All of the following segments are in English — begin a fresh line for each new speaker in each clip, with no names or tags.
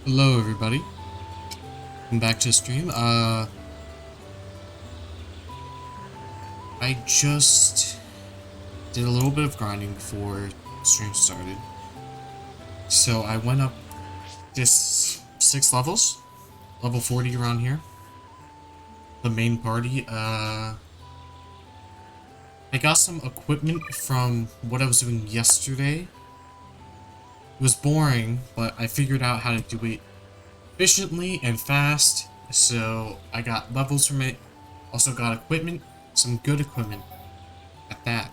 Hello everybody, welcome back to the stream. I just did a little bit of grinding before the stream started. So I went up just 6 levels, level 40 around here. The main party, I got some equipment from what I was doing yesterday. It was boring, but I figured out how to do it efficiently and fast, so I got levels from it. Also got equipment, some good equipment at that.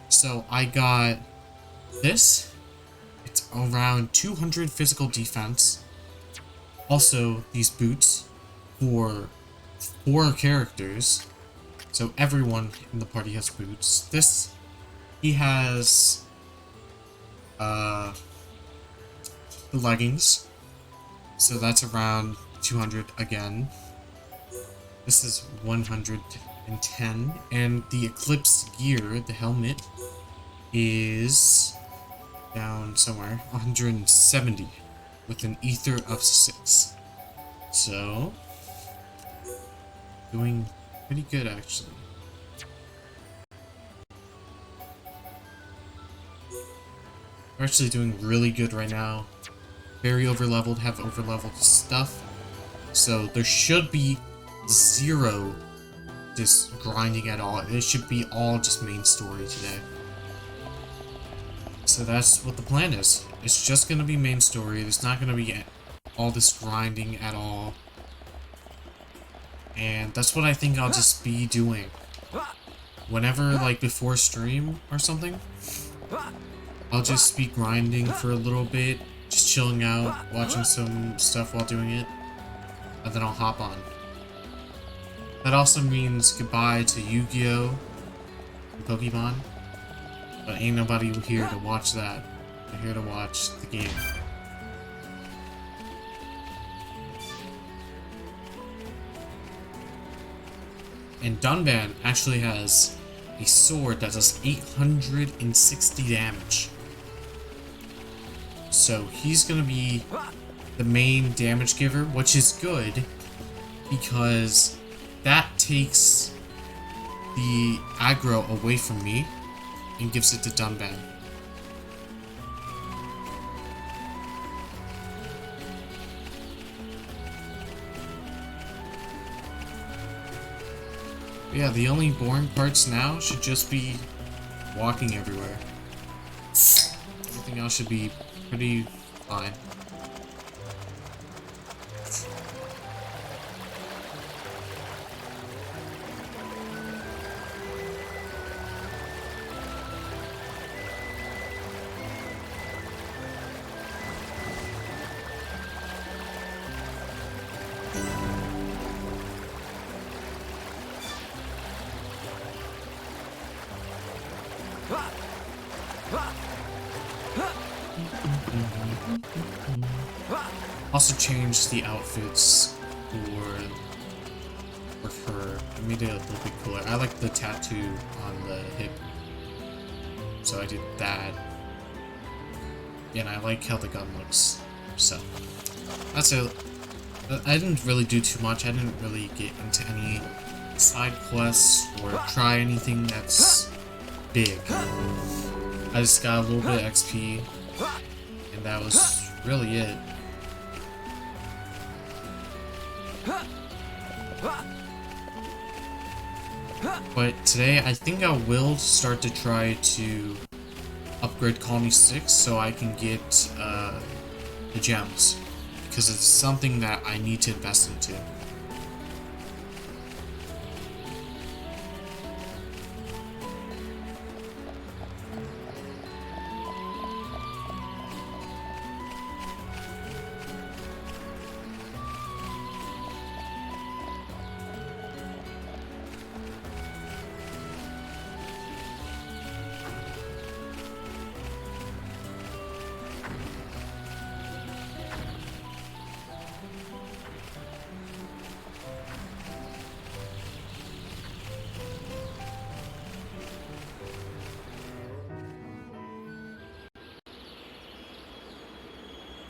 So I got this. It's around 200 physical defense. Also these boots for 4 characters. So everyone in the party has boots. This, he has the leggings. So that's around 200 again. This is 110, and the Eclipse gear, the helmet, is down somewhere, 170, with an ether of 6. So, doing pretty good actually. We're actually doing really good right now. Very overleveled, have overleveled stuff. So there should be 0 just grinding at all. It should be all just main story today. So that's what the plan is. It's just gonna be main story. There's not gonna be all this grinding at all. And that's what I think I'll just be doing. Whenever, like, before stream or something, I'll just be grinding for a little bit, just chilling out, watching some stuff while doing it, and then I'll hop on. That also means goodbye to Yu-Gi-Oh! And Pokemon, but ain't nobody here to watch that. They're here to watch the game. And Dunban actually has a sword that does 860 damage. So he's gonna be the main damage giver, which is good because that takes the aggro away from me and gives it to Dunban. Yeah, the only boring parts now should just be walking everywhere. Everything else should be pretty fine. Also changed the outfits for her. I made it a little bit cooler. I like the tattoo on the hip, so I did that. Yeah, and I like how the gun looks. So that's it. I didn't really do too much. I didn't really get into any side quests or try anything that's big. I just got a little bit of XP, and that was really it. But today, I think I will start to try to upgrade Colony 6 so I can get the gems, because it's something that I need to invest into.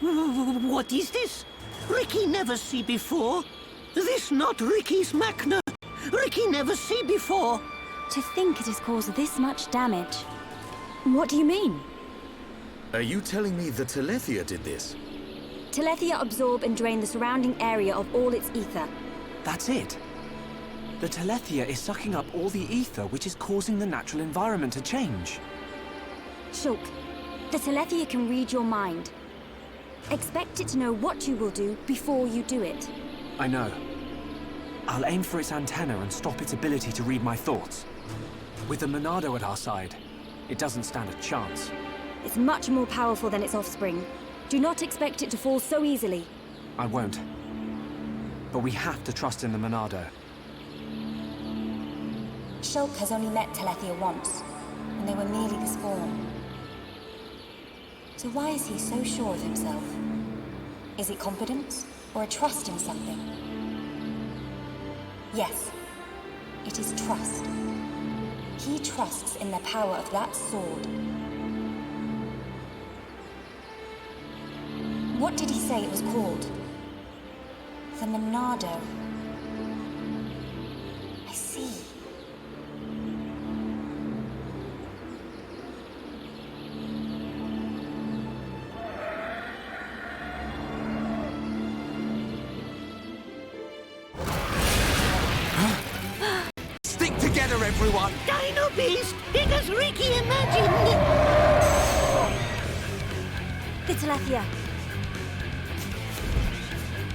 What is this? Ricky never see before. This not Ricky's Machna. Ricky never see before.
To think it has caused this much damage. What do you mean?
Are you telling me the Telethia did this?
Telethia absorb and drain the surrounding area of all its ether.
That's it. The Telethia is sucking up all the ether, which is causing the natural environment to change.
Shulk, the Telethia can read your mind. Expect it to know what you will do before you do it.
I know. I'll aim for its antenna and stop its ability to read my thoughts. With the Monado at our side, it doesn't stand a chance.
It's much more powerful than its offspring. Do not expect it to fall so easily.
I won't. But we have to trust in the Monado.
Shulk has only met Telethia once, and they were merely the spawn. So why is he so sure of himself? Is it confidence, or a trust in something? Yes, it is trust. He trusts in the power of that sword. What did he say it was called? The Monado. I see.
Stick together, everyone!
Dino Beast, it as Ricky imagined.
The Telethia.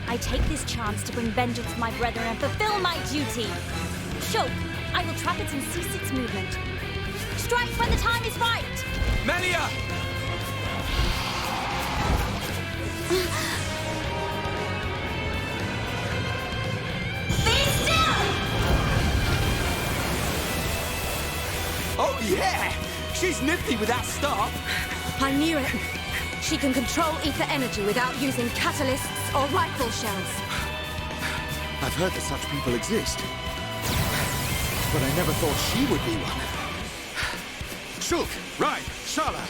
I take this chance to bring vengeance to my brethren and fulfill my duty. Shulk, I will trap it and cease its movement. Strike when the time is right!
Melia!
Be still!
Oh yeah! She's nifty with that staff!
I knew it. She can control ether energy without using catalysts or rifle shells.
I've heard that such people exist. But I never thought she would be one. Shulk, Ryan, Shala,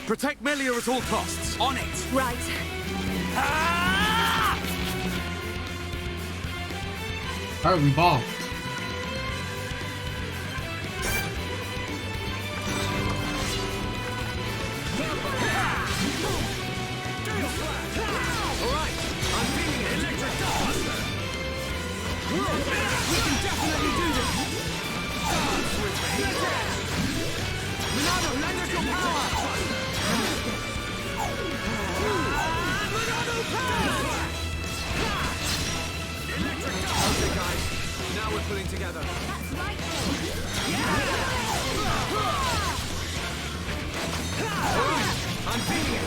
protect Melia at all costs.
On it!
Right.
Alright, we ball.
Now we're pulling together. I'm feeling it.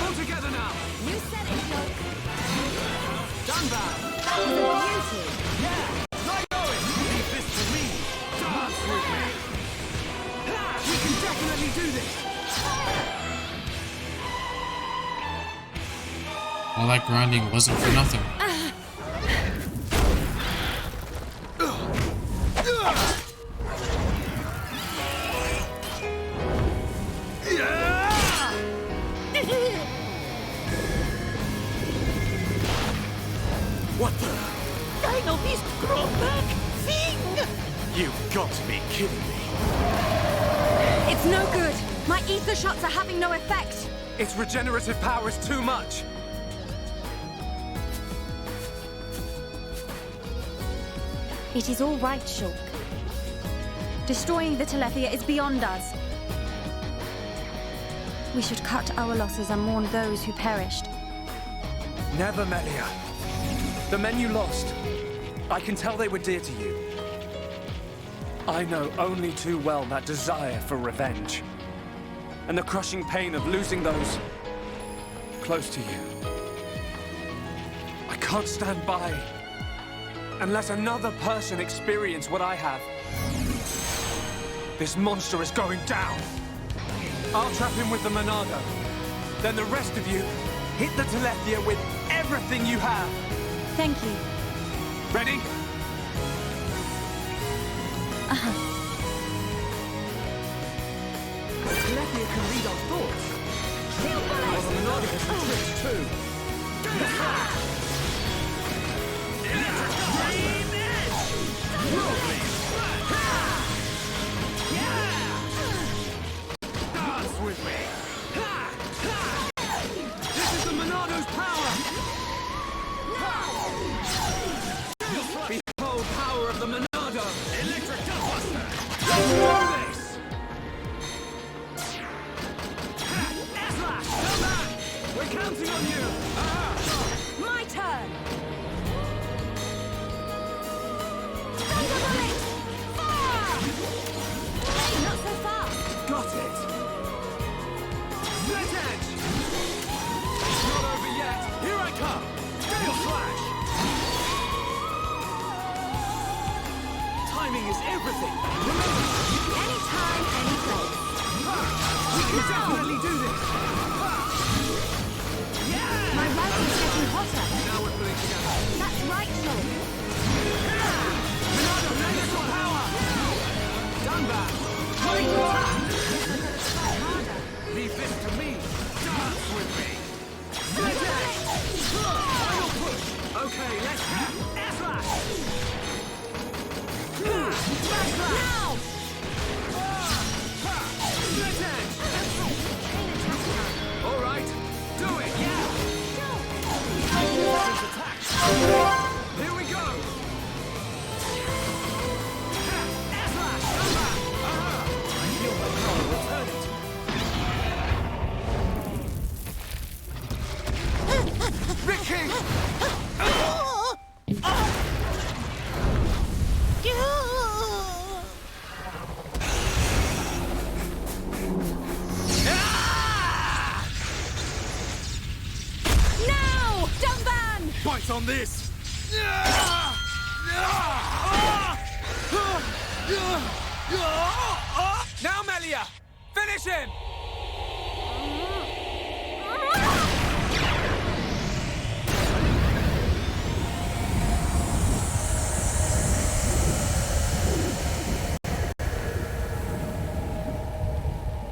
All together now.
You said it, Shulk.
Done that.
That was a beauty.
Not going. Leave this to me. Dance with me. We can definitely do this.
All that grinding wasn't for nothing.
What the?
Dino Beast grow back thing.
You've got to be kidding me.
It's no good. My ether shots are having no effect.
Its regenerative power is too much.
It is all right, Shulk. Destroying the Telethia is beyond us. We should cut our losses and mourn those who perished.
Never, Melia. The men you lost, I can tell they were dear to you. I know only too well that desire for revenge. And the crushing pain of losing those close to you. I can't stand by and let another person experience what I have. This monster is going down. I'll trap him with the Monado. Then the rest of you, hit the Telethia with everything you have.
Thank you.
Ready? The Telethia can read our thoughts. While the Monado can trick
two. Dance with me. This is the Monado's power. Behold power of the Monado. Electric Dustbuster. Do this. Ezra, come back. We're counting on you.
My turn! Hey, not so fast!
Got it. Split edge. Not over yet. Here I come. Gale Flash. Timing is everything.
Anytime, any place.
We can definitely do this.
My writing's getting hotter.
Now we're pulling together.
That's right, Sean.
Monado, lend us your power. Done that. Leave this to me. Dance with me. Split edge. Final push. Okay, let's go. Ezra.
Now!
Split edge. All right. Do it. Yeah. Weapons attack. Here we go. Ezra, come back. I feel my power returning. Ricky!
Now! Dumban!
Fight on this! Now, Melia! Finish him!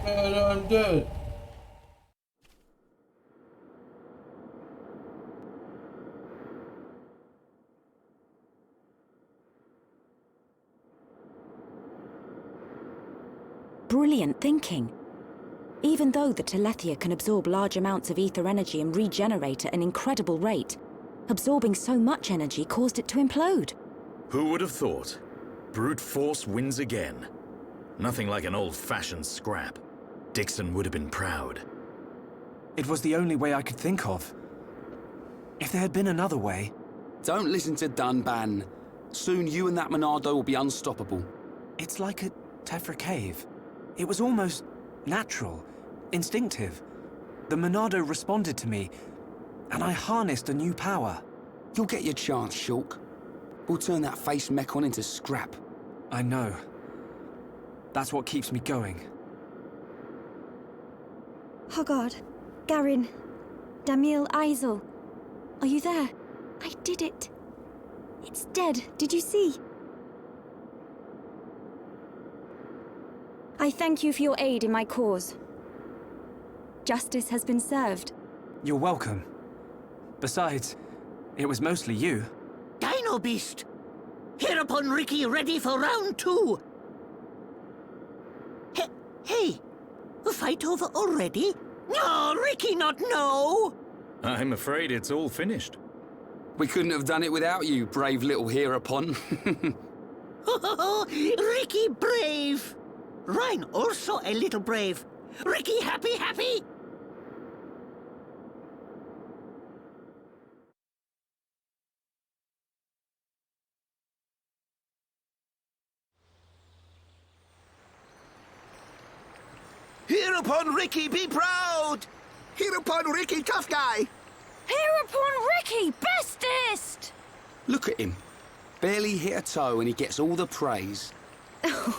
And I'm dead.
Brilliant thinking. Even though the Telethia can absorb large amounts of ether energy and regenerate at an incredible rate, absorbing so much energy caused it to implode.
Who would have thought? Brute force wins again. Nothing like an old-fashioned scrap. Dixon would have been proud.
It was the only way I could think of. If there had been another way...
Don't listen to Dunban. Soon you and that Monado will be unstoppable.
It's like a Tephra cave. It was almost natural, instinctive. The Monado responded to me, and I harnessed a new power.
You'll get your chance, Shulk. We'll turn that face mech on into scrap.
I know. That's what keeps me going.
Hoggard, Garin, Damiel Eisel, are you there? I did it. It's dead, did you see? I thank you for your aid in my cause. Justice has been served.
You're welcome. Besides, it was mostly you.
Dino Beast! Hereupon Ricky ready for round 2. Hey, the fight over already? No, Ricky not no!
I'm afraid it's all finished.
We couldn't have done it without you, brave little hereupon.
Ricky brave! Rhine also a little brave. Ricky happy?
Hereupon Ricky, be proud! Hereupon Ricky, tough guy!
Hereupon Ricky, bestest!
Look at him. Barely hit a toe and he gets all the praise.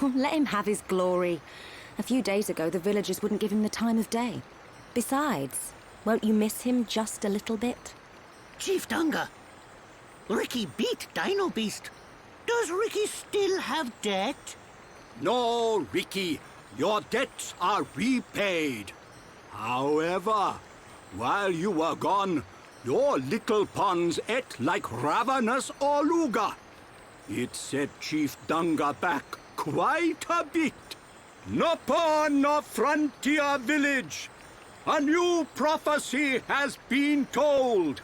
Let him have his glory. A few days ago, the villagers wouldn't give him the time of day. Besides, won't you miss him just a little bit?
Chief Dunga, Ricky beat Dino Beast. Does Ricky still have debt?
No, Ricky, your debts are repaid. However,
While you were gone, your little pawns ate like ravenous Oluga. It set Chief Dunga back quite a bit. Upon a frontier village, a new prophecy has been told.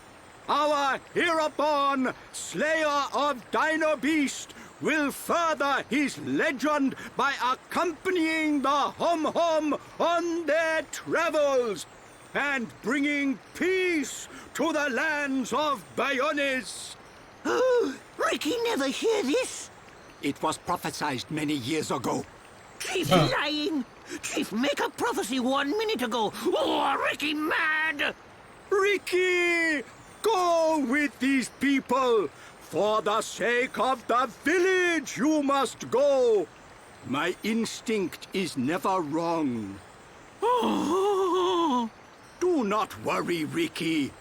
Our hereupon slayer of Dino Beast will further his legend by accompanying the Hom-Hom on their travels and bringing peace to the lands of Bayones.
Oh, Ricky never hear this.
It was prophesied many years ago.
Chief lying. Chief make a prophecy 1 minute ago. Oh, Ricky mad.
Ricky, go with these people. For the sake of the village, you must go. My instinct is never wrong.
Oh.
Do not worry, Ricky.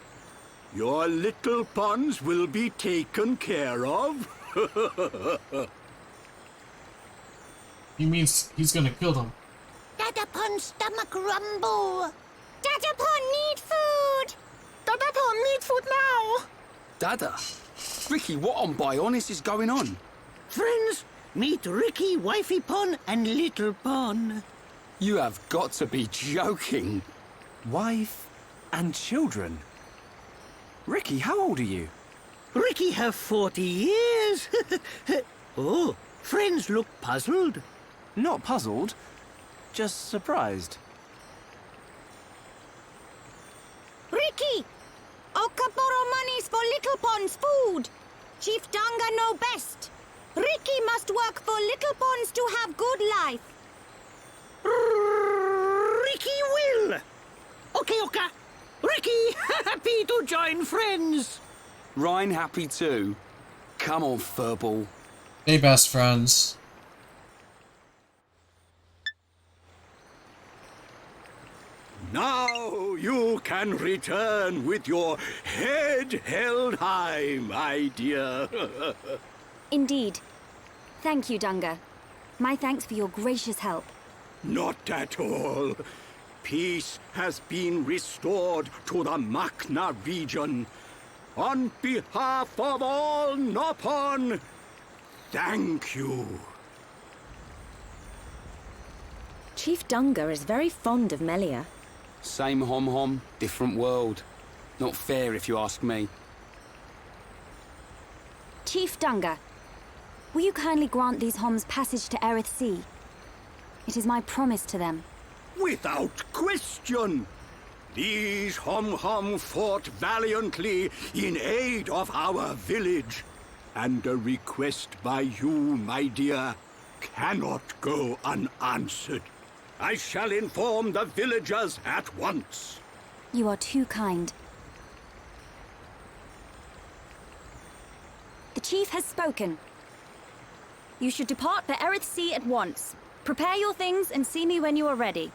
Your little pawns will be taken care of.
He means he's gonna kill them.
Dadapon stomach rumble. Dadapon need food. Dadapon need food now.
Dada? Ricky, what on Bionis is going on?
Friends, meet Ricky, Wifey Pon, and Little Pon.
You have got to be joking.
Wife and children. Ricky, how old are you?
Ricky have 40 years. Oh, friends look puzzled.
Not puzzled, just surprised.
Ricky! Oka borrow monies for Little Pond's food. Chief Danga know best. Ricky must work for Little Ponds to have good life.
Ricky will. Okay, Oka. Ricky, happy to join friends.
Ryan happy too. Come on, furball.
Hey, best friends.
Now you can return with your head held high, my dear.
Indeed. Thank you, Dunga. My thanks for your gracious help.
Not at all. Peace has been restored to the Makna region. On behalf of all Nopon, thank you.
Chief Dunga is very fond of Melia.
Same Hom-Hom, different world. Not fair if you ask me.
Chief Dunga, will you kindly grant these Homs passage to Erith Sea? It is my promise to them.
Without question. These Hom-Hom fought valiantly in aid of our village. And a request by you, my dear, cannot go unanswered. I shall inform the villagers at once.
You are too kind. The chief has spoken. You should depart for Erith Sea at once. Prepare your things and see me when you are ready.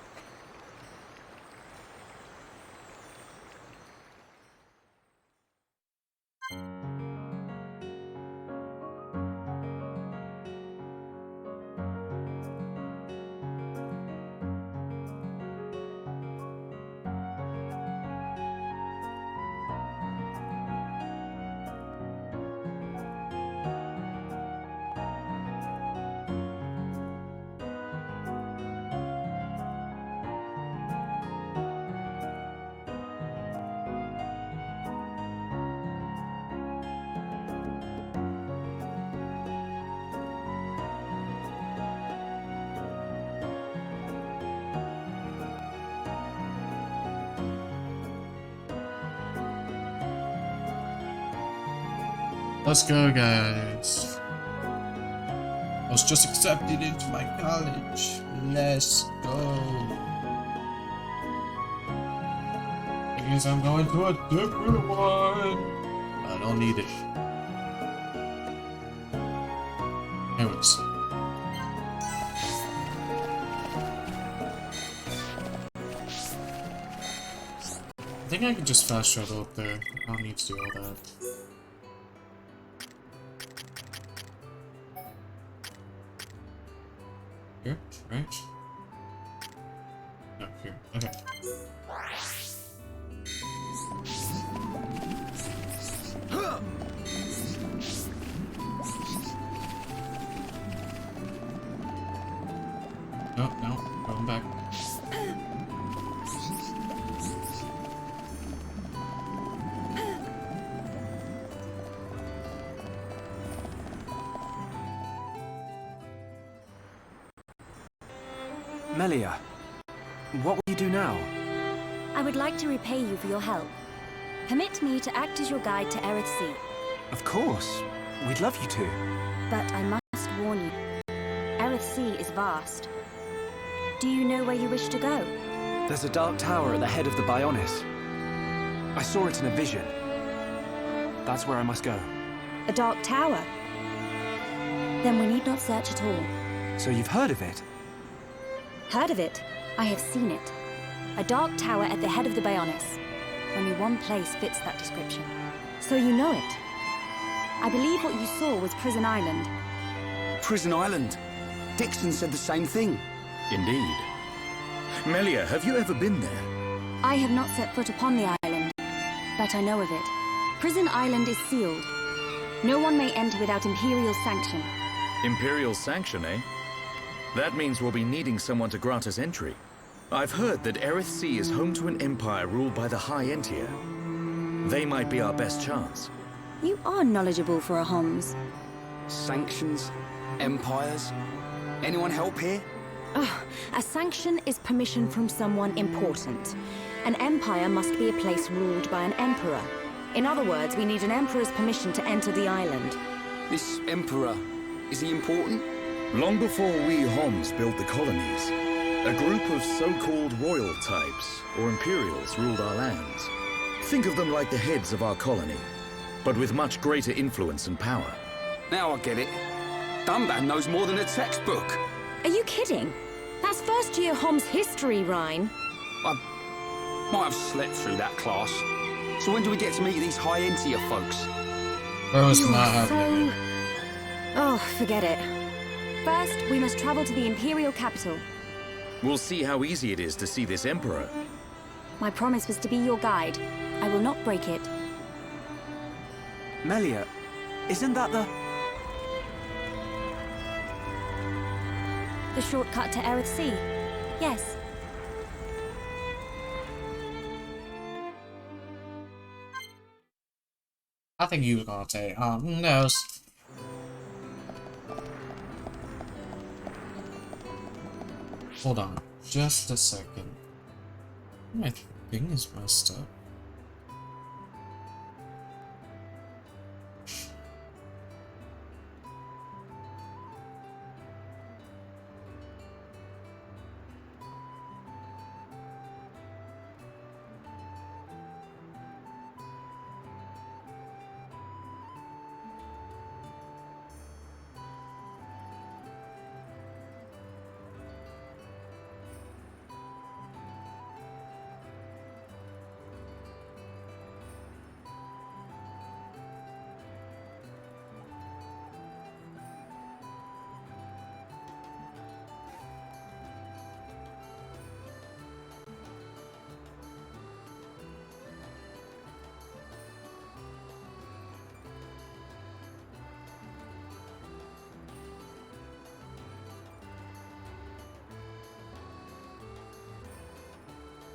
Let's go, guys. I was just accepted into my college. Let's go. I guess I'm going to a different one. I don't need it. Anyways. I think I can just fast travel up there. I don't need to do all that. Here, right? No, here. Okay.
Melia, what will you do now?
I would like to repay you for your help. Permit me to act as your guide to Erith Sea.
Of course. We'd love you to.
But I must warn you, Erith Sea is vast. Do you know where you wish to go?
There's a dark tower at the head of the Bionis. I saw it in a vision. That's where I must go.
A dark tower? Then we need not search at all.
So you've heard of it?
Heard of it? I have seen it. A dark tower at the head of the Bionis. Only one place fits that description. So you know it? I believe what you saw was Prison Island.
Prison Island. Dixon said the same thing.
Indeed. Melia, have you ever been there?
I have not set foot upon the island, but I know of it. Prison Island is sealed. No one may enter without Imperial sanction.
Imperial sanction, eh? That means we'll be needing someone to grant us entry. I've heard that Erith Sea is home to an empire ruled by the High Entier. They might be our best chance.
You are knowledgeable for a Homs.
Sanctions? Empires? Anyone help here?
A sanction is permission from someone important. An empire must be a place ruled by an emperor. In other words, we need an emperor's permission to enter the island.
This emperor, is he important?
Long before we Homs built the colonies, a group of so-called royal types, or imperials, ruled our lands. Think of them like the heads of our colony, but with much greater influence and power.
Now I get it. Dunban knows more than a textbook.
Are you kidding? That's first year Homs history, Rhine.
I might have slept through that class. So when do we get to meet these High Entier folks?
Bro, it's
You
not
are
happening.
Oh, forget it. First, we must travel to the Imperial capital.
We'll see how easy it is to see this emperor.
My promise was to be your guide. I will not break it.
Melia, isn't that the...
The shortcut to Erith Sea? Yes.
I think he was gonna say, who knows? Hold on, just a second. My thing is messed up.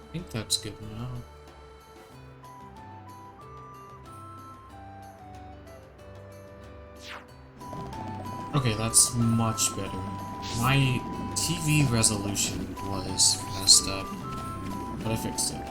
I think that's good now. Okay, that's much better. My TV resolution was messed up, but I fixed it.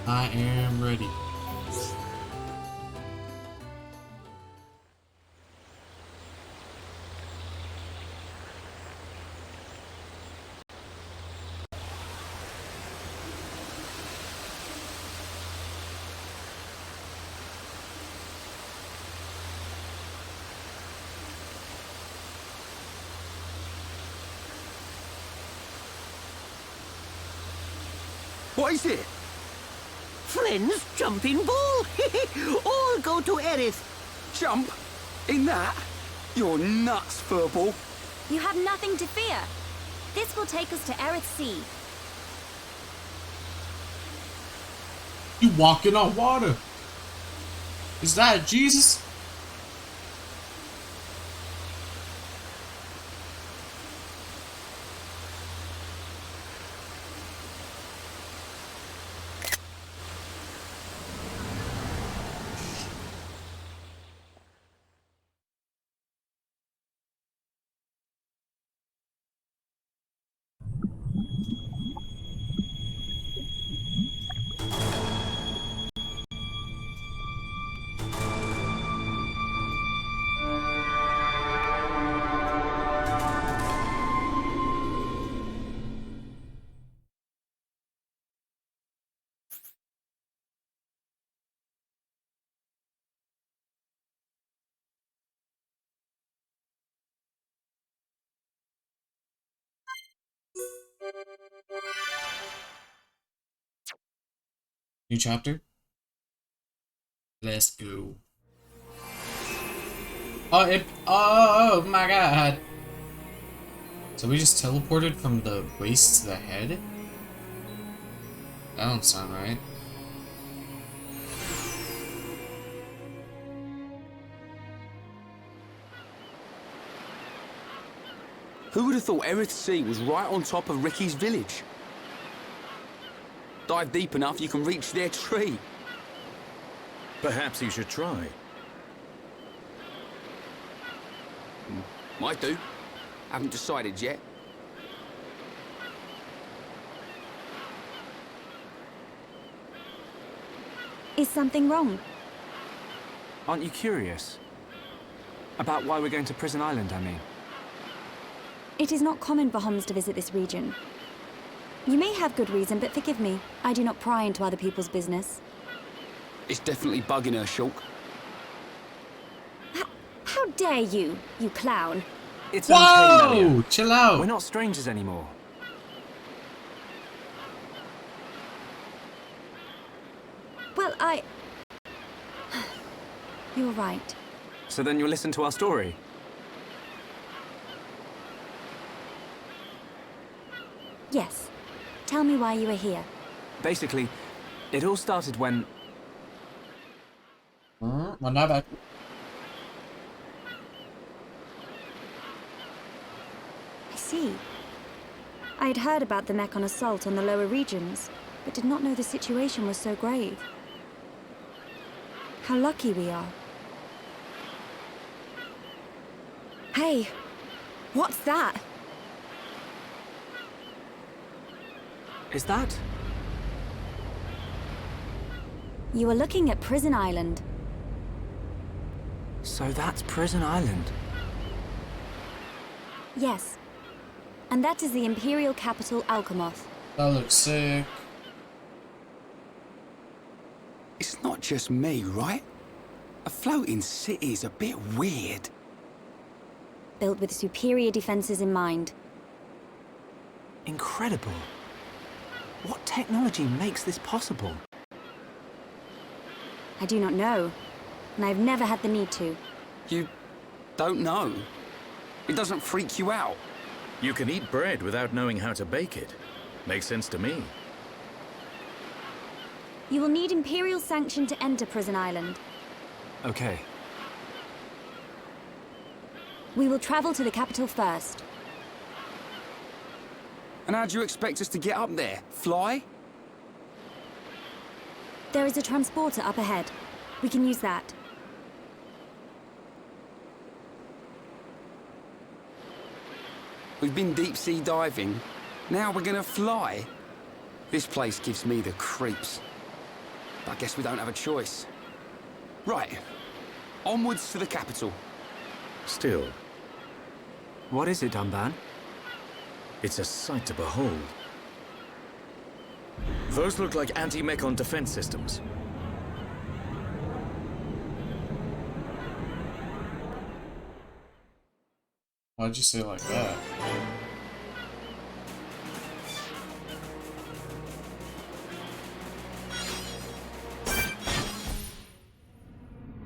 I am ready.
What is it?
Friends jumping ball. All go to Aerith.
Jump? In that? You're nuts, Furball.
You have nothing to fear. This will take us to Aerith Sea.
You walking on water. Is that Jesus? New chapter? Let's go. Oh my god. So we just teleported from the waist to the head? That don't sound right.
Who would have thought Aerith Sea was right on top of Ricky's village? Dive deep enough, you can reach their tree.
Perhaps you should try.
Might do. Haven't decided yet.
Is something wrong?
Aren't you curious? About why we're going to Prison Island, I mean.
It is not common for Homs to visit this region. You may have good reason, but forgive me. I do not pry into other people's business.
It's definitely bugging her, Shulk.
How dare you, you clown?
It's
Whoa!
okay, Melia.
Chill out.
We're not strangers anymore.
Well, You're right.
So then you'll listen to our story?
Yes. Tell me why you are here.
Basically, it all started when...
Well, not bad.
I see. I had heard about the Mechon assault on the lower regions, but did not know the situation was so grave. How lucky we are. Hey, what's that?
Is that?
You are looking at Prison Island.
So that's Prison Island.
Yes. And that is the Imperial capital, Alcamoth.
That looks sick.
It's not just me, right? A floating city is a bit weird.
Built with superior defenses in mind.
Incredible. What technology makes this possible?
I do not know, and I've never had the need to.
You don't know? It doesn't freak you out?
You can eat bread without knowing how to bake it. Makes sense to me.
You will need Imperial sanction to enter Prison Island.
Okay.
We will travel to the capital first.
And how do you expect us to get up there? Fly?
There is a transporter up ahead. We can use that.
We've been deep-sea diving. Now we're gonna fly. This place gives me the creeps. I guess we don't have a choice. Right. Onwards to the capital.
Still,
What is it, Dunban?
it's a sight to behold. Those look like anti-Mechon defense systems.
Why'd you say it like that?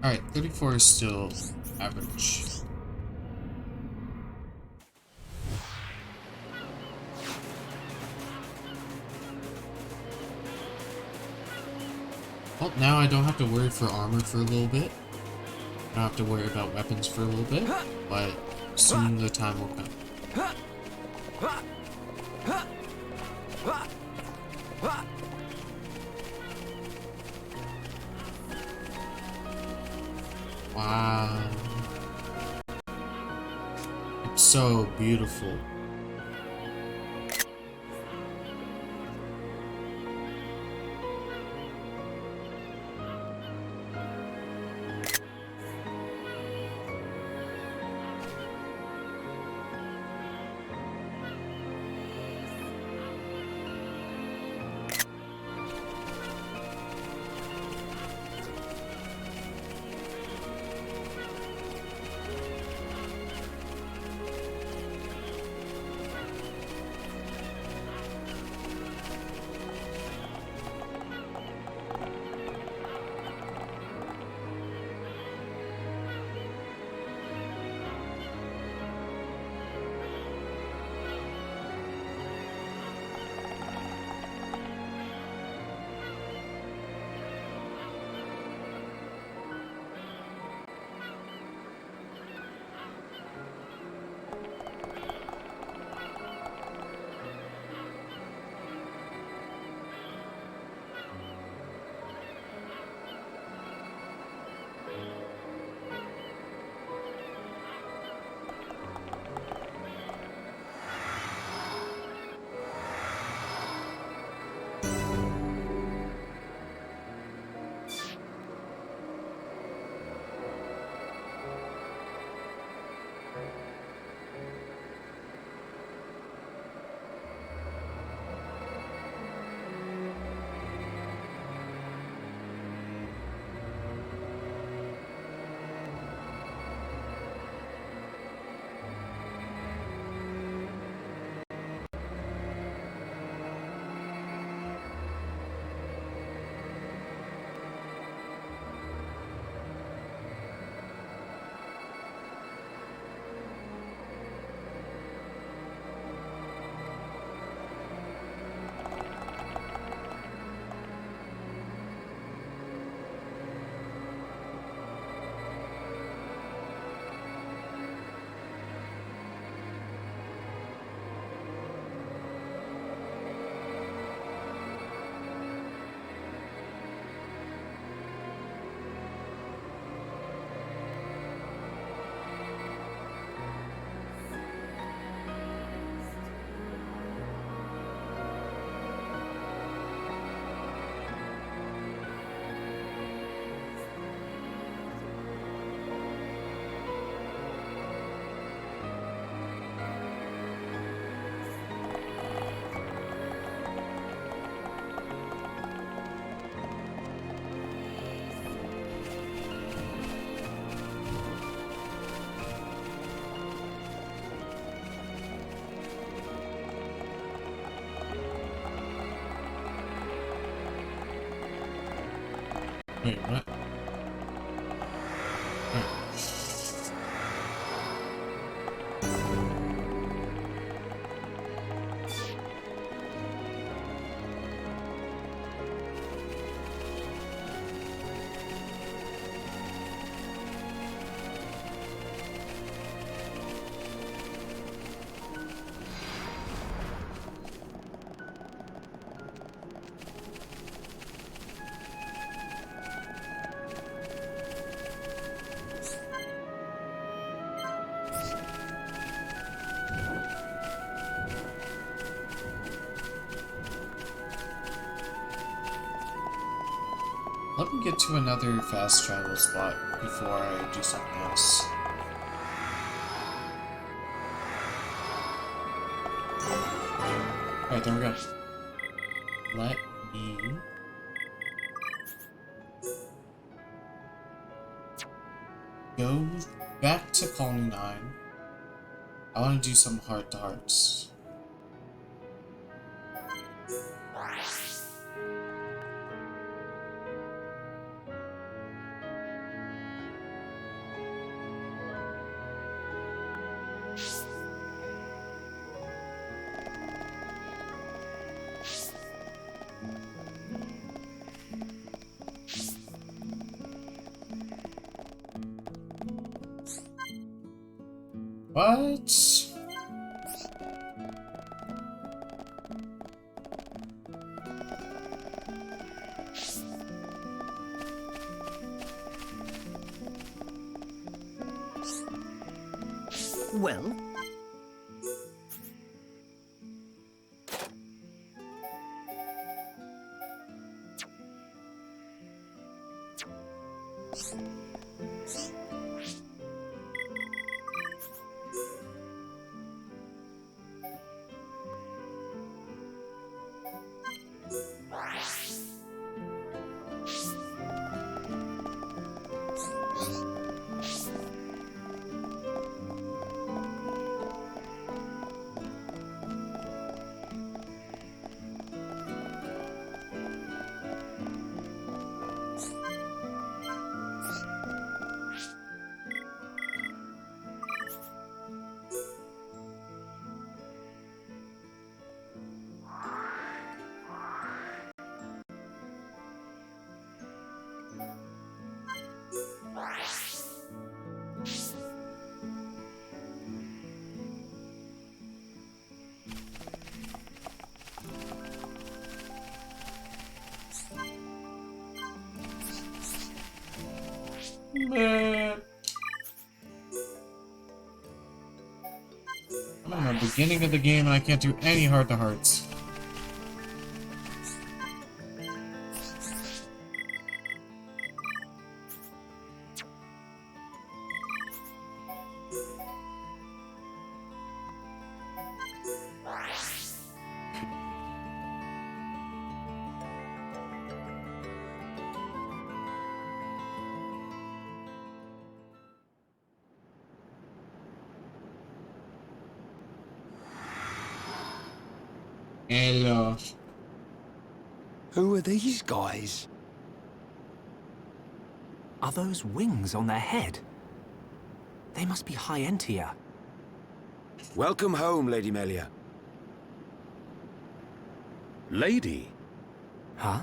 Alright, 34 is still average. Well, now I don't have to worry for armor for a little bit. I don't have to worry about weapons for a little bit, but soon the time will come. Wow. It's so beautiful. Wait, what? Let me get to another fast travel spot before I do something else. Alright, there we go. Let me... go back to Colony 9. I want to do some heart-to-hearts. What?
Well,
Man. I'm in the beginning of the game and I can't do any heart-to-hearts. Hello.
Who are these guys? Are those wings on their head? They must be high Entia.
Welcome home, Lady Melia. Lady?
Huh?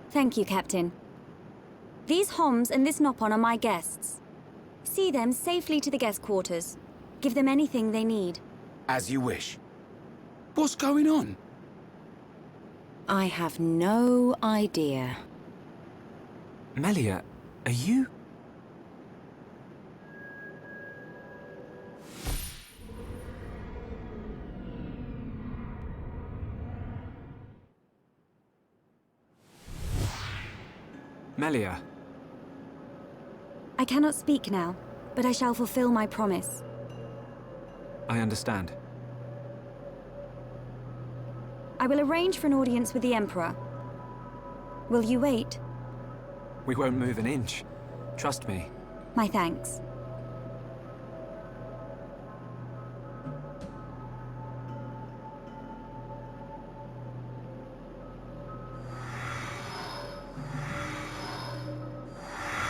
Thank you, Captain. These Homs and this Nopon are my guests. See them safely to the guest quarters. Give them anything they need.
As you wish.
What's going on?
I have no idea.
Melia, are you? Melia.
I cannot speak now, but I shall fulfill my promise.
I understand.
I will arrange for an audience with the Emperor. Will you wait?
We won't move an inch. Trust me.
My thanks.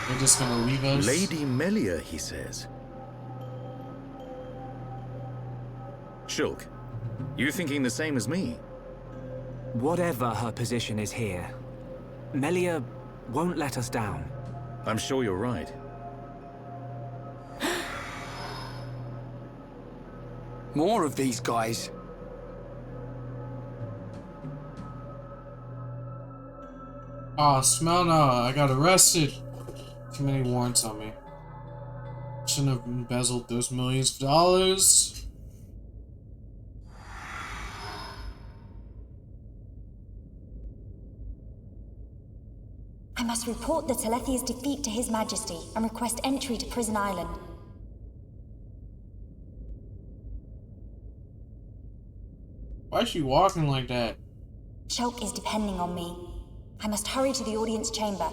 They're just gonna leave us?
Lady Melia, he says. Shulk, you thinking the same as me?
Whatever her position is here, Melia won't let us down.
I'm sure you're right.
More of these guys.
Aw, smell no, I got arrested. Too many warrants on me. Shouldn't have embezzled those millions of dollars.
I must report the Telethia's defeat to His Majesty and request entry to Prison Island.
Why is she walking like that?
Shulk is depending on me. I must hurry to the audience chamber.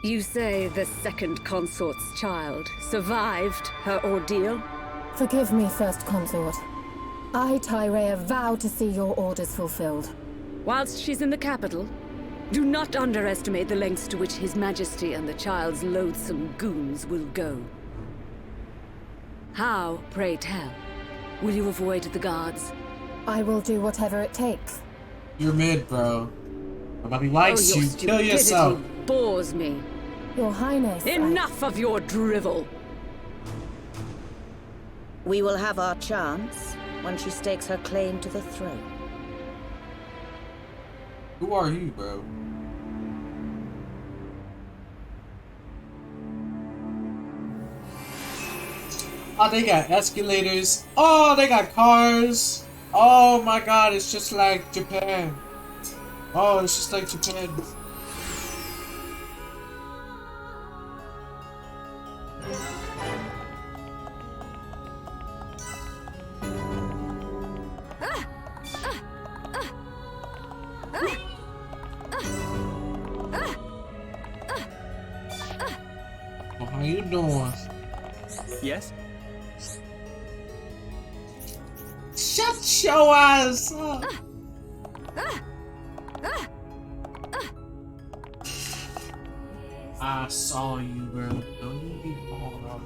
You say the second consort's child survived her ordeal? Forgive me, First Consort. I, Tyrea, vow to see your orders fulfilled.
Whilst she's in the capital, do not underestimate the lengths to which His Majesty and the child's loathsome goons will go. How, pray tell, will you avoid the guards?
I will do whatever it takes.
You're mid, bro. Nobody likes
your
you. Kill yourself.
stupidity bores me.
Your Highness,
Enough of your drivel.
We will have our chance when she stakes her claim to the throne.
Who are you, bro? Oh, they got escalators. Oh, they got cars. Oh my god, it's just like Japan. Oh, it's just like Japan. Well, how you doing?
Yes?
Shut your ass up. I saw you, bro. Don't you be falling off.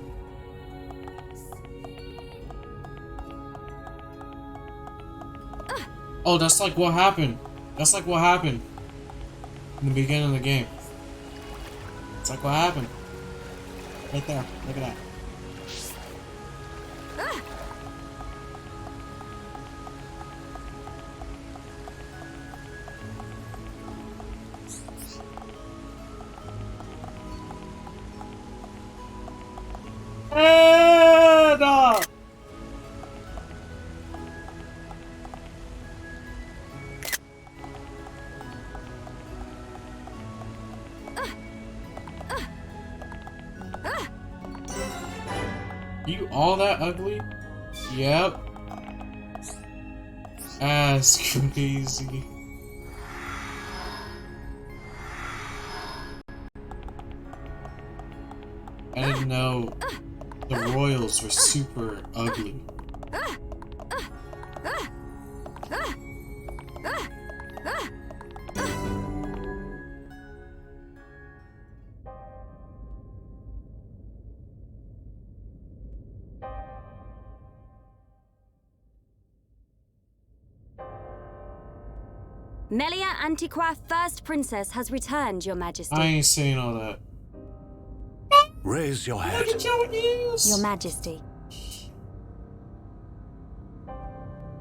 Oh, that's like what happened. That's like what happened in the beginning of the game. It's like what happened. Right there. Look at that. No! You all that ugly? Yep. That's crazy. I didn't know the royals were super ugly.
Melia Antiqua, First Princess, has returned, Your Majesty.
I ain't saying all that.
Raise your head.
Look at your ears!
Your Majesty.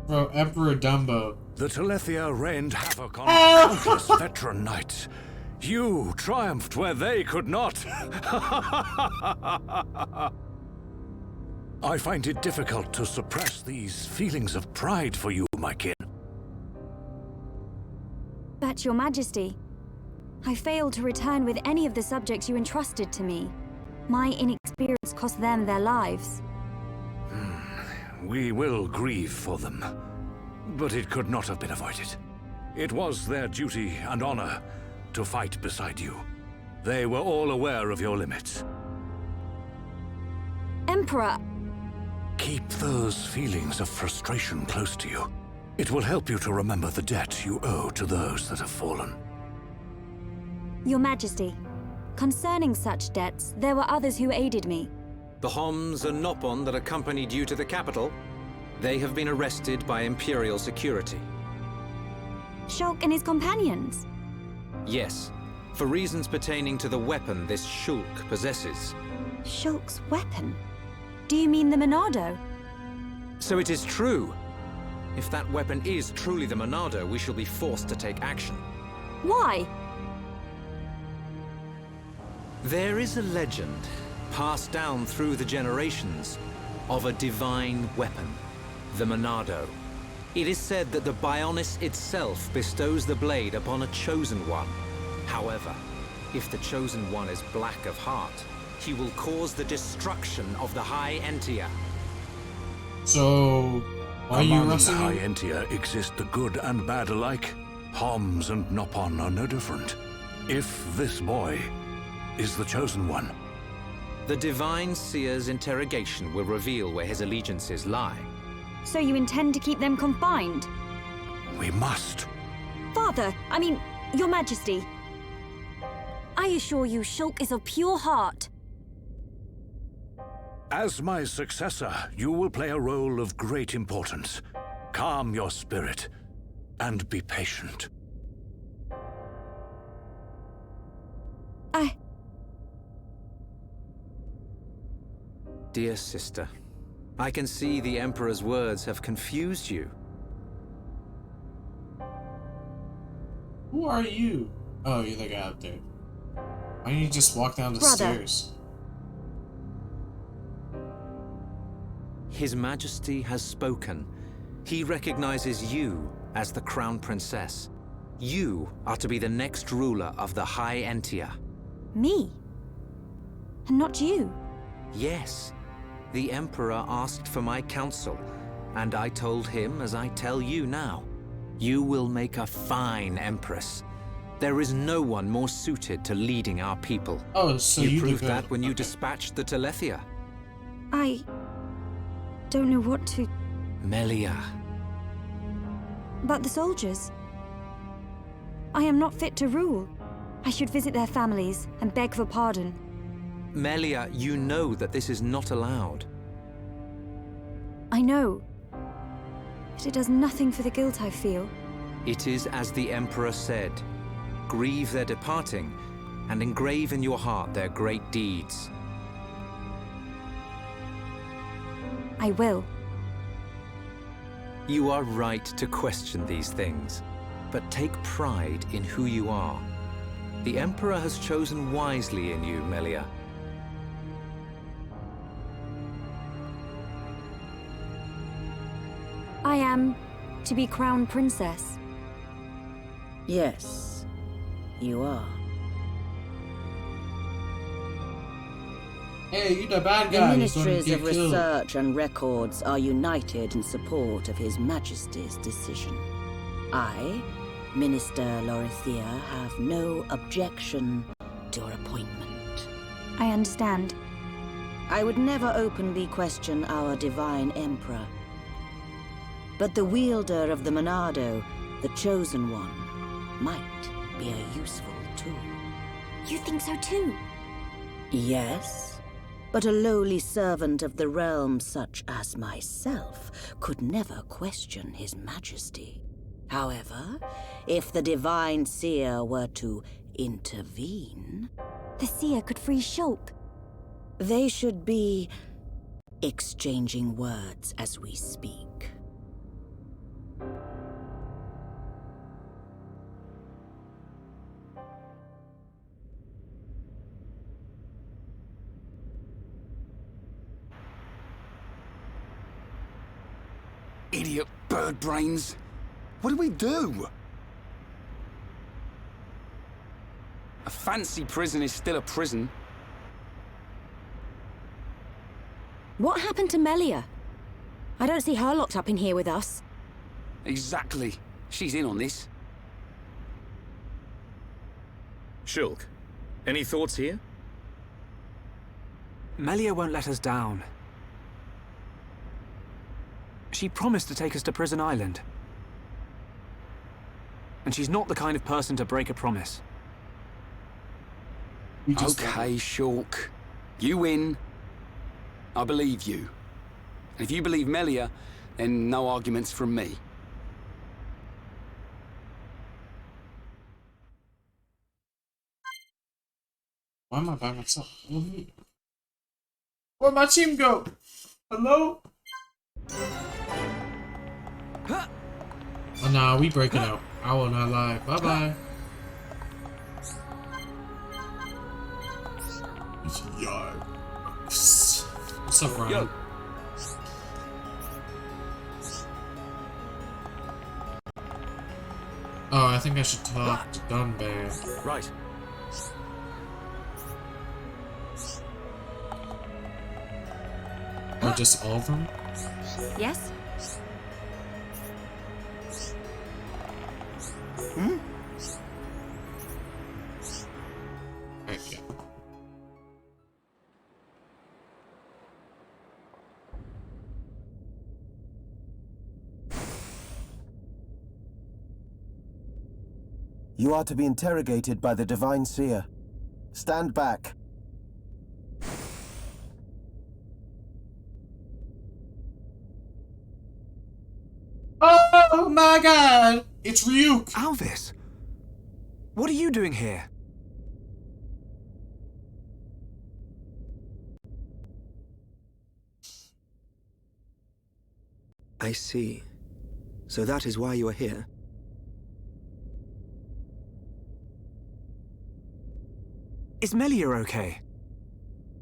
Bro, Emperor Dumbo.
The Telethia rained havoc on countless veteran knights. You triumphed where they could not. I find it difficult to suppress these feelings of pride for you, my kin.
But, Your Majesty, I failed to return with any of the subjects you entrusted to me. My inexperience cost them their lives.
We will grieve for them, but it could not have been avoided. It was their duty and honor to fight beside you. They were all aware of your limits.
Emperor!
Keep those feelings of frustration close to you. It will help you to remember the debt you owe to those that have fallen.
Your Majesty, concerning such debts, there were others who aided me.
The Homs and Nopon that accompanied you to the capital, they have been arrested by Imperial security.
Shulk and his companions?
Yes, for reasons pertaining to the weapon this Shulk possesses.
Shulk's weapon? Do you mean the Monado?
So it is true. If that weapon is truly the Monado, we shall be forced to take action.
Why?
There is a legend, passed down through the generations, of a divine weapon, the Monado. It is said that the Bionis itself bestows the blade upon a chosen one. However, if the chosen one is black of heart, he will cause the destruction of the High Entia.
So, why are you
Among the
wrestling?
High Entia exist the good and bad alike. Homs and Nopon are no different. If this boy is the chosen one,
The Divine Seer's interrogation will reveal where his allegiances lie.
So you intend to keep them confined?
We must.
Father, I mean, Your Majesty. I assure you, Shulk is of pure heart.
As my successor, you will play a role of great importance. Calm your spirit and be patient.
Dear sister, I can see the Emperor's words have confused you.
Who are you? Oh, you're the guy up there. Why don't you just walk down the stairs?
His Majesty has spoken. He recognizes you as the Crown Princess. You are to be the next ruler of the High Entia.
Me? And not you?
Yes. The Emperor asked for my counsel, and I told him as I tell you now. You will make a fine Empress. There is no one more suited to leading our people.
Oh, so
you proved that when you dispatched the Telethia.
I don't know what to...
Melia.
But the soldiers? I am not fit to rule. I should visit their families and beg for pardon.
Melia, you know that this is not allowed.
I know. But it does nothing for the guilt I feel.
It is as the Emperor said. Grieve their departing, and engrave in your heart their great deeds.
I will.
You are right to question these things, but take pride in who you are. The Emperor has chosen wisely in you, Melia.
I am to be Crown Princess.
Yes, you are.
Hey, you the bad
The
guy.
Ministries of Research and Records are united in support of His Majesty's decision. I, Minister Lorithia, have no objection to your appointment.
I understand.
I would never openly question our Divine Emperor. But the wielder of the Monado, the Chosen One, might be a useful tool.
You think so too?
Yes, but a lowly servant of the realm such as myself could never question His Majesty. However, if the Divine Seer were to intervene...
The Seer could free Shulk.
They should be exchanging words as we speak.
Idiot bird brains. What do we do? A fancy prison is still a prison.
What happened to Melia? I don't see her locked up in here with us.
Exactly. She's in on this.
Shulk, any thoughts here?
Melia won't let us down. She promised to take us to Prison Island. And she's not the kind of person to break a promise.
Okay, Shulk. You win. I believe you. And if you believe Melia, then no arguments from me.
Why am I by myself? Where'd my team go? Hello? Oh nah, we breaking up. I will not lie. Bye bye. Yo. What's up, Ryan? Yo. Oh, I think I should talk to Dunbear.
Right.
Or just all of them?
Yes?
Hmm?
Right, yeah.
You are to be interrogated by the Divine Seer. Stand back.
Oh my god! It's Ryuk!
Alvis! What are you doing here?
I see. So that is why you are here.
Is Melia okay?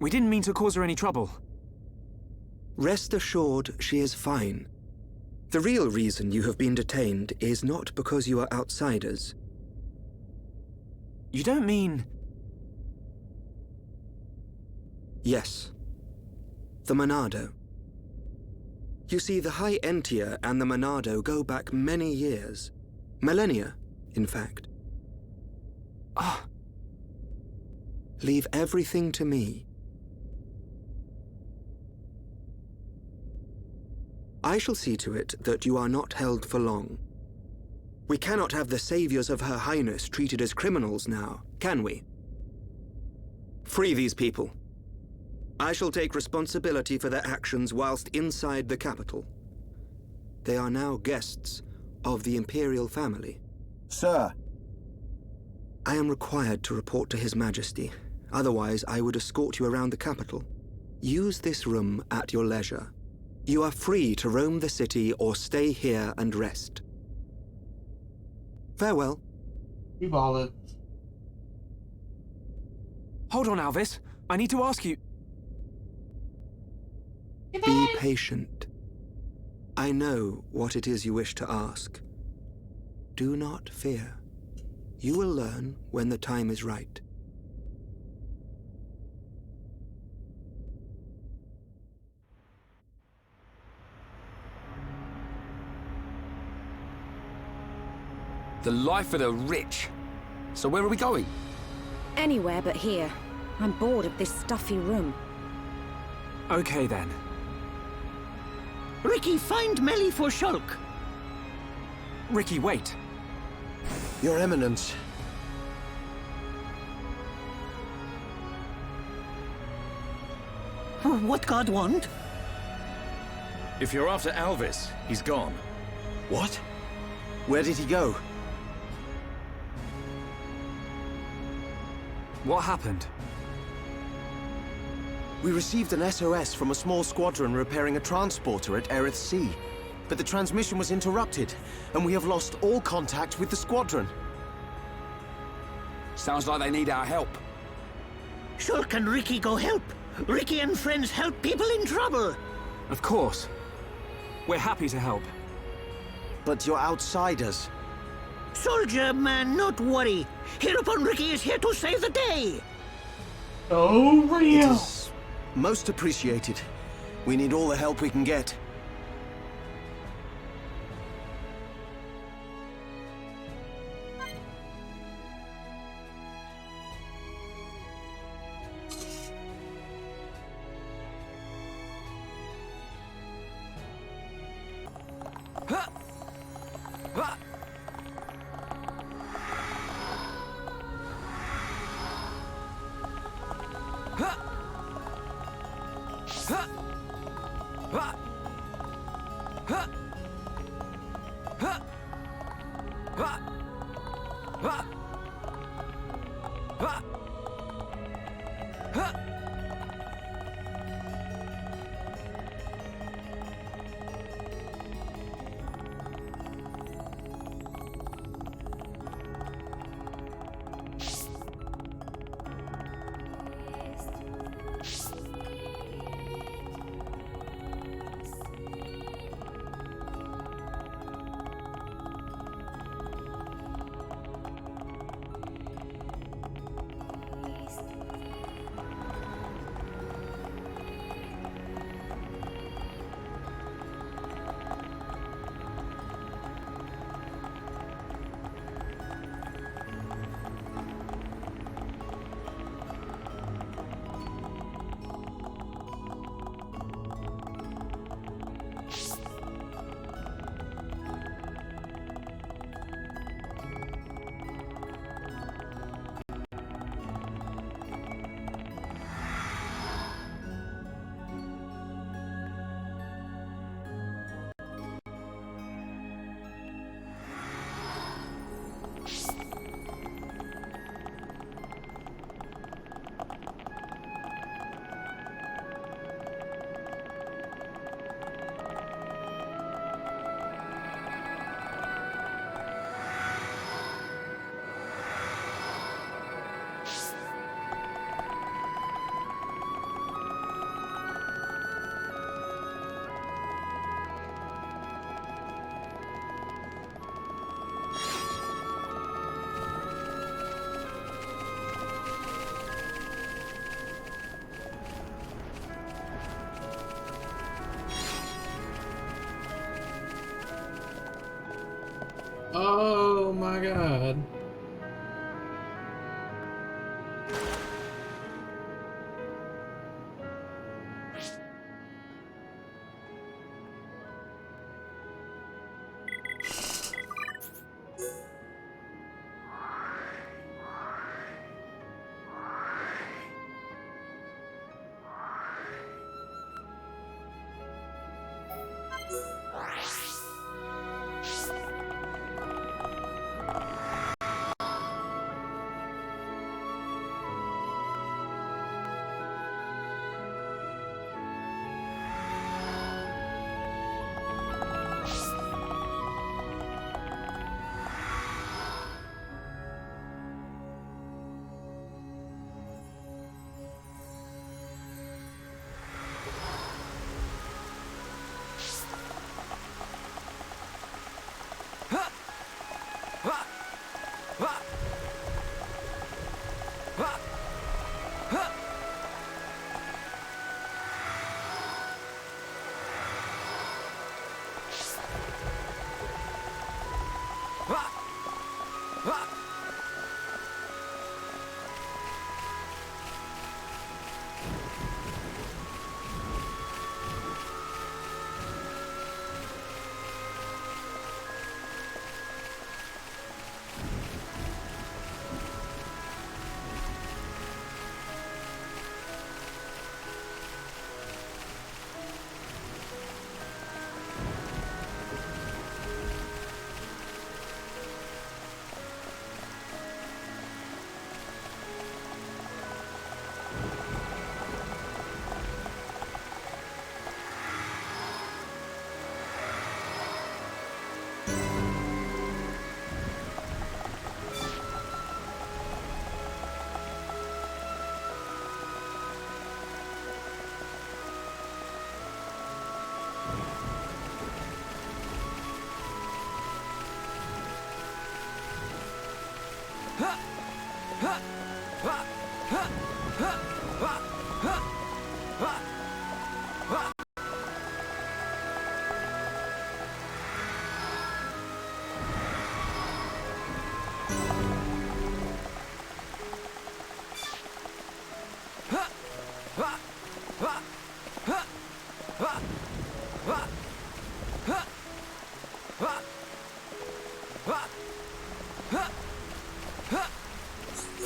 We didn't mean to cause her any trouble.
Rest assured, she is fine. The real reason you have been detained is not because you are outsiders.
You don't mean...
Yes. The Monado. You see, the High Entia and the Monado go back many years. Millennia, in fact.
Ah.
Leave everything to me. I shall see to it that you are not held for long. We cannot have the saviors of Her Highness treated as criminals now, can we? Free these people. I shall take responsibility for their actions whilst inside the capital. They are now guests of the Imperial family.
Sir.
I am required to report to His Majesty. Otherwise, I would escort you around the capital. Use this room at your leisure. You are free to roam the city or stay here and rest. Farewell.
You ball it.
Hold on, Alvis. I need to ask you...
Be patient. I know what it is you wish to ask. Do not fear. You will learn when the time is right.
The life of the rich. So where are we going?
Anywhere but here. I'm bored of this stuffy room.
Okay then.
Ricky, find Melly for Shulk.
Ricky, wait.
Your Eminence.
What God want?
If you're after Alvis, he's gone.
What? Where did he go?
What happened?
We received an SOS from a small squadron repairing a transporter at Aerith Sea. But the transmission was interrupted, and we have lost all contact with the squadron.
Sounds like they need our help.
Shulk and Ricky go help. Ricky and friends help people in trouble.
Of course. We're happy to help.
But you're outsiders.
Soldier man, not worry. Hereupon Ricky is here to save the day.
Oh, real.
It is most appreciated. We need all the help we can get.
Oh my god.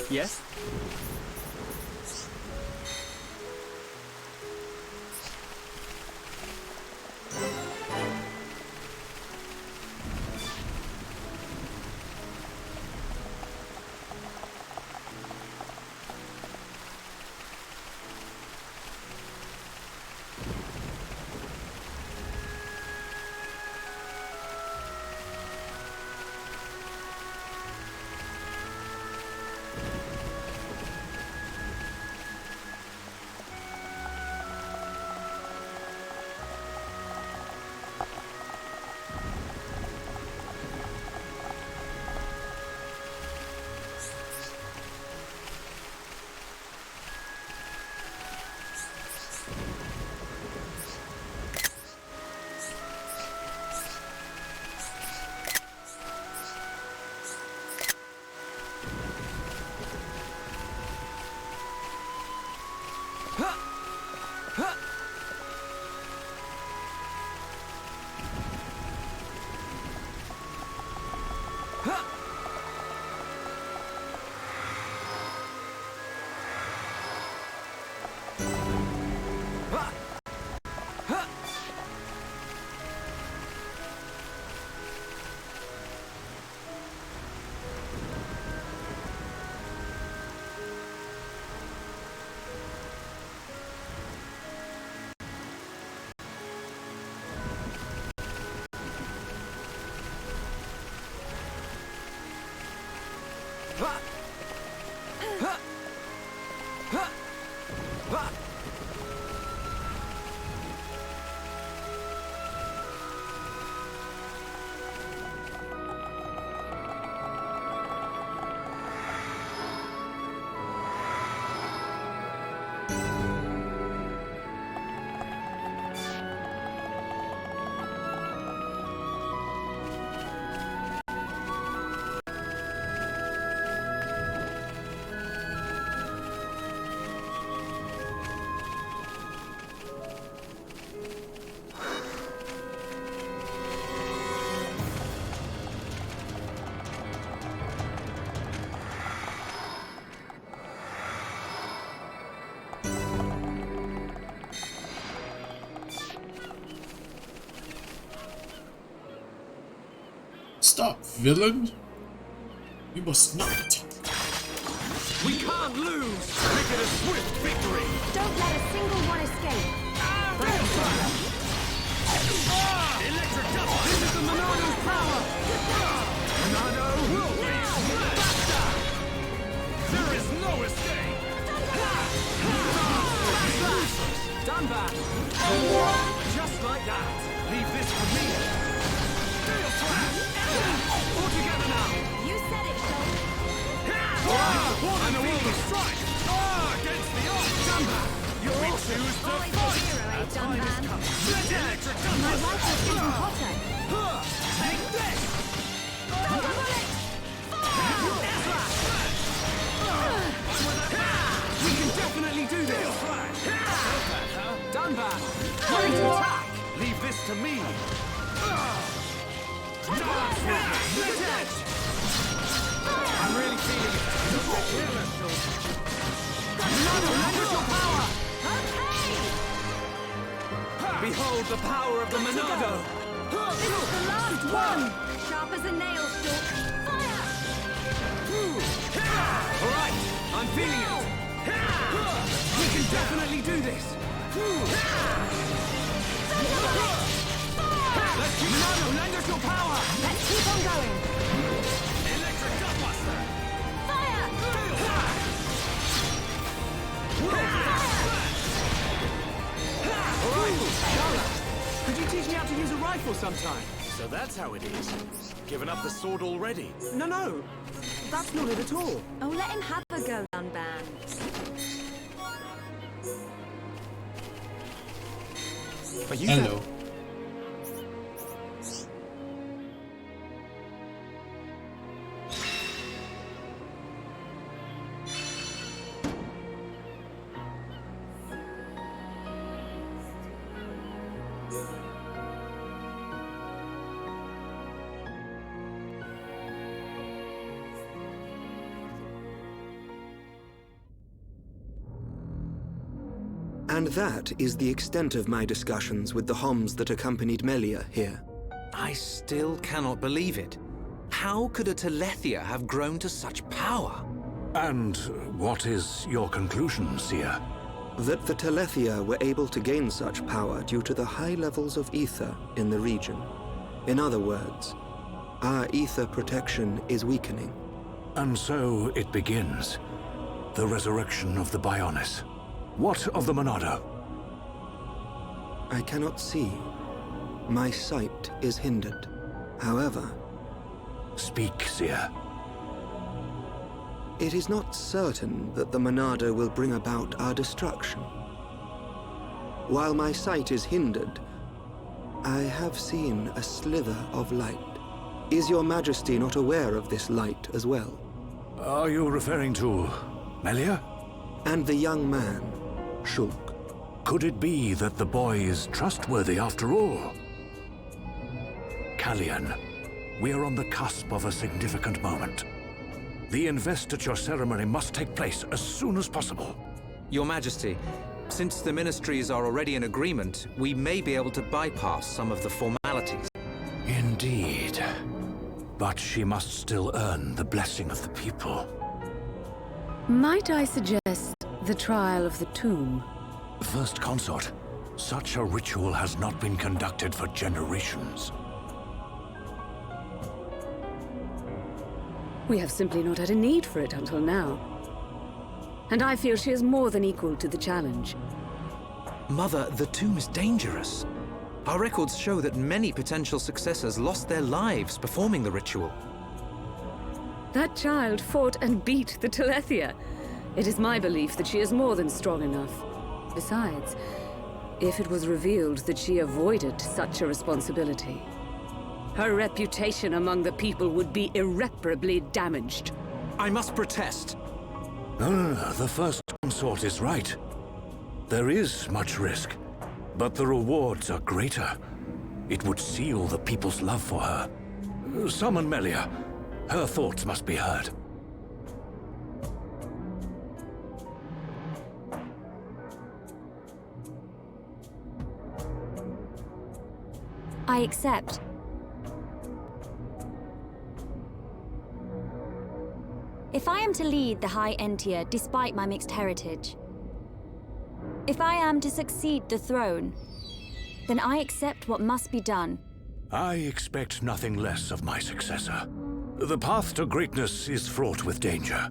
Yes?
Stop, villain! You must not.
We can't lose! Make it a swift victory!
Don't let a single one escape.
Electric double! This is the Monado's power! Monado, faster! There is no escape! Done that! Just like that! Leave this for me! Steel slash! All together now!
You said it, Joel.
I'm a world of strike! Against the odds! Done that! You choose to
Always a
fight!
hero, eh,
Our time is
Dunban?
coming! Let electric
My
double!
rifle's getting hotter.
Take this! We can definitely do this! Done that! Ready to attack! Leave this to me! Dance with me! Let it! I'm really feeling it! Another your power! Behold the power of the Monado!
This is the last one! Sharp as a nail, Stalk. Fire!
Alright, I'm feeling it! We can definitely do this! Let's keep Monado, lend us your power!
Let's keep on going.
Electric Gutbuster!
Fire!
Alright, Charlotte, could you teach me how to use a rifle sometime?
So that's how it is. Given up the sword already.
No, that's not it at all.
Oh, let him have a go, Dunban.
Are you
Hello.
And that is the extent of my discussions with the Homs that accompanied Melia here.
I still cannot believe it. How could a Telethia have grown to such power?
And what is your conclusion, Seer?
That the Telethia were able to gain such power due to the high levels of ether in the region. In other words, our ether protection is weakening.
And so it begins. The resurrection of the Bionis. What of the Monado?
I cannot see. My sight is hindered. However...
Speak, Seer.
It is not certain that the Monado will bring about our destruction. While my sight is hindered, I have seen a slither of light. Is your Majesty not aware of this light as well?
Are you referring to Melia?
And the young man, Shulk.
Could it be that the boy is trustworthy after all? Kallian, we are on the cusp of a significant moment. The investiture ceremony must take place as soon as possible.
Your Majesty, since the ministries are already in agreement, we may be able to bypass some of the formalities.
Indeed. But she must still earn the blessing of the people.
Might I suggest the trial of the tomb?
First Consort, such a ritual has not been conducted for generations.
We have simply not had a need for it until now. And I feel she is more than equal to the challenge.
Mother, the tomb is dangerous. Our records show that many potential successors lost their lives performing the ritual.
That child fought and beat the Telethia. It is my belief that she is more than strong enough. Besides, if it was revealed that she avoided such a responsibility, her reputation among the people would be irreparably damaged.
I must protest.
No, the First Consort is right. There is much risk, but the rewards are greater. It would seal the people's love for her. Summon Melia. Her thoughts must be heard.
I accept. If I am to lead the High Entia despite my mixed heritage, if I am to succeed the throne, then I accept what must be done.
I expect nothing less of my successor. The path to greatness is fraught with danger.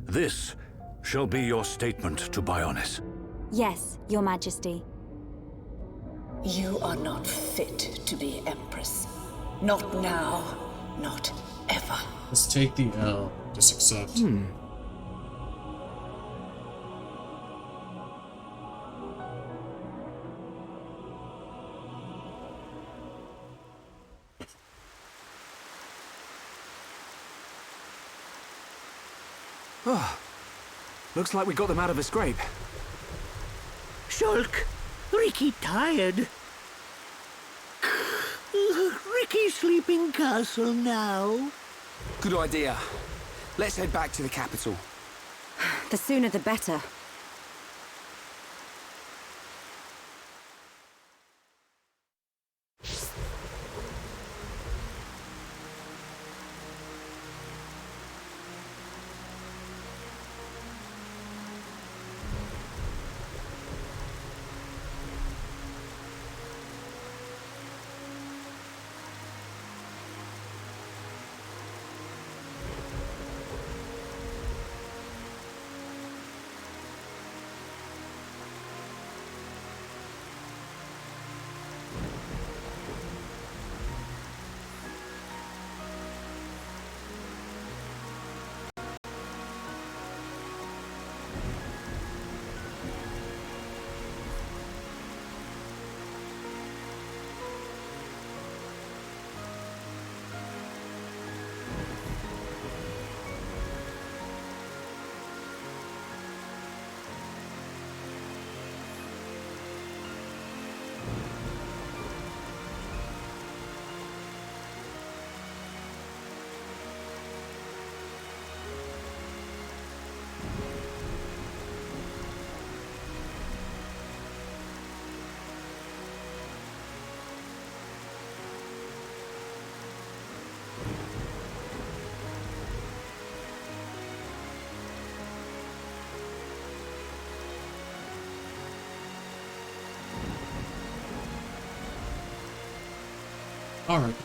This shall be your statement to Bionis.
Yes, Your Majesty.
You are not fit to be Empress. Not now, not ever.
Let's take the L. Just accept.
Oh, looks like we got them out of a scrape.
Shulk, Ricky tired. Ricky sleeping castle now.
Good idea. Let's head back to the capital.
The sooner the better.
Alright.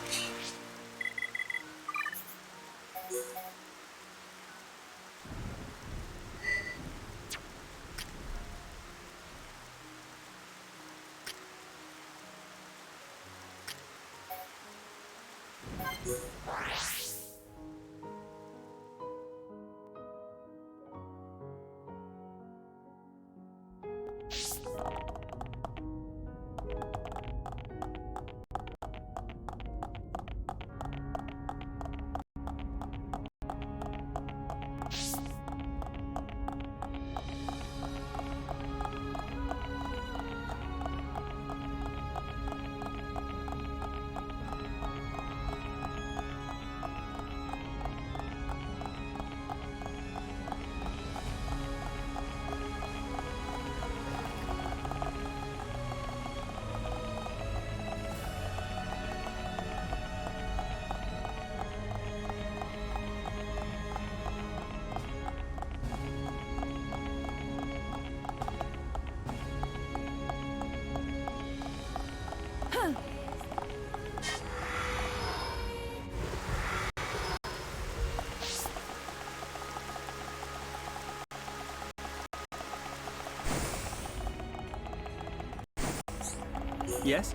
Yes?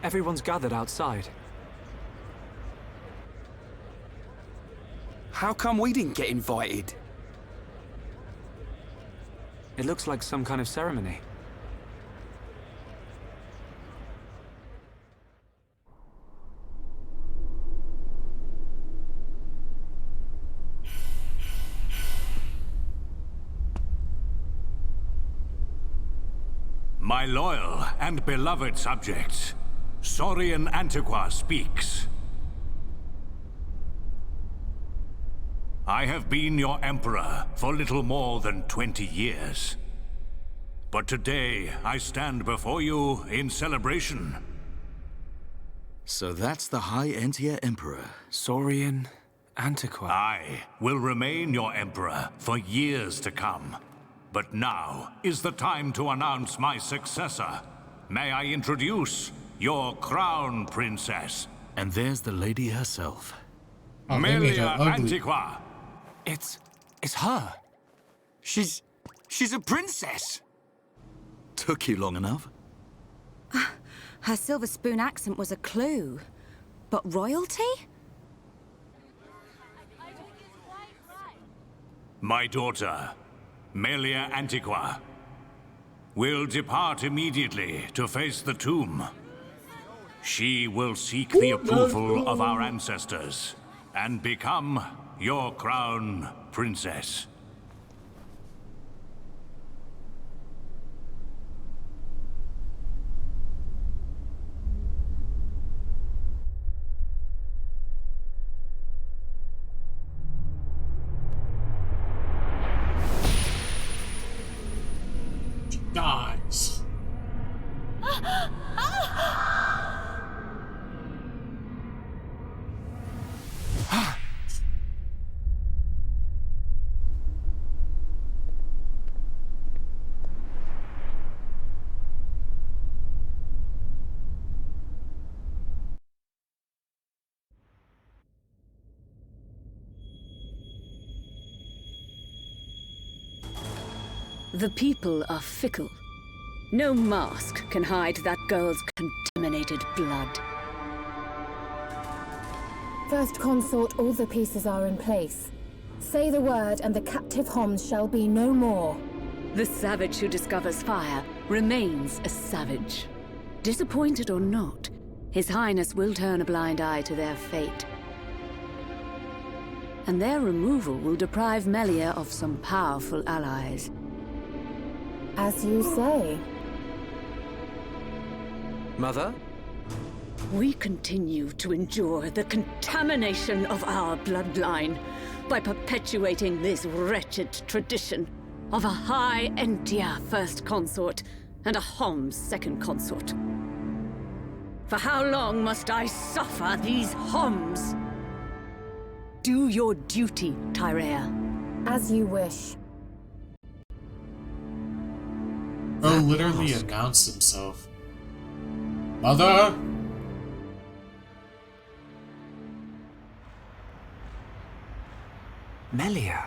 Everyone's gathered outside.
How come we didn't get invited?
It looks like some kind of ceremony.
My loyal and beloved subjects, Saurian Antiqua speaks. I have been your emperor for little more than 20 years. But today, I stand before you in celebration.
So that's the High Entia Emperor.
Saurian Antiqua.
I will remain your emperor for years to come. But now is the time to announce my successor. May I introduce your crown princess?
And there's the lady herself.
Oh, they made her
Melia
ugly.
Antiqua.
It's her.
She's a princess.
Took you long enough?
Her silver spoon accent was a clue. But royalty?
My daughter, Melia Antiqua, will depart immediately to face the tomb. She will seek the approval of our ancestors and become your crown princess.
Dies.
The people are fickle. No mask can hide that girl's contaminated blood.
First Consort, all the pieces are in place. Say the word and the captive Homs shall be no more.
The savage who discovers fire remains a savage. Disappointed or not, His Highness will turn a blind eye to their fate. And their removal will deprive Melia of some powerful allies.
As you say.
Mother?
We continue to endure the contamination of our bloodline by perpetuating this wretched tradition of a High Entia First Consort and a Homs Second Consort. For how long must I suffer these Homs? Do your duty, Tyrea.
As you wish.
Bro literally announced himself. Mother?
Melia.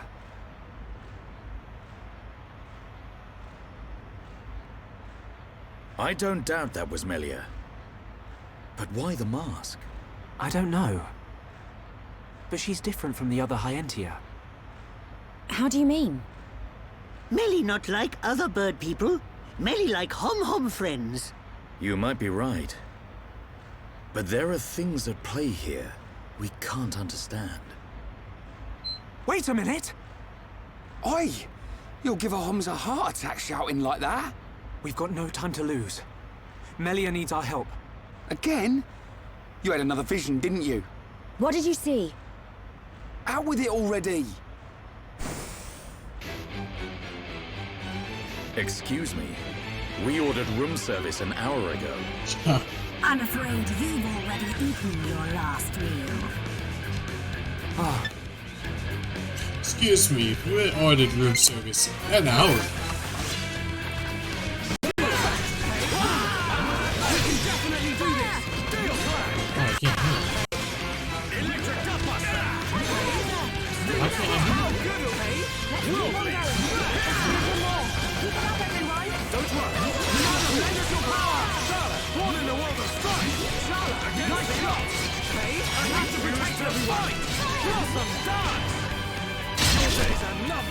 I don't doubt that was Melia. But why the mask?
I don't know. But she's different from the other High Entia.
How do you mean?
Melly not like other bird people. Melly like hom-hom friends.
You might be right. But there are things at play here we can't understand.
Wait a minute! Oi! You'll give a Homs a heart attack shouting like that.
We've got no time to lose. Melia needs our help.
Again? You had another vision, didn't you?
What did you see?
Out with it already!
Excuse me. We ordered room service an hour ago.
I'm afraid you've already eaten your last meal.
Ah.
Excuse me, we ordered room service an hour.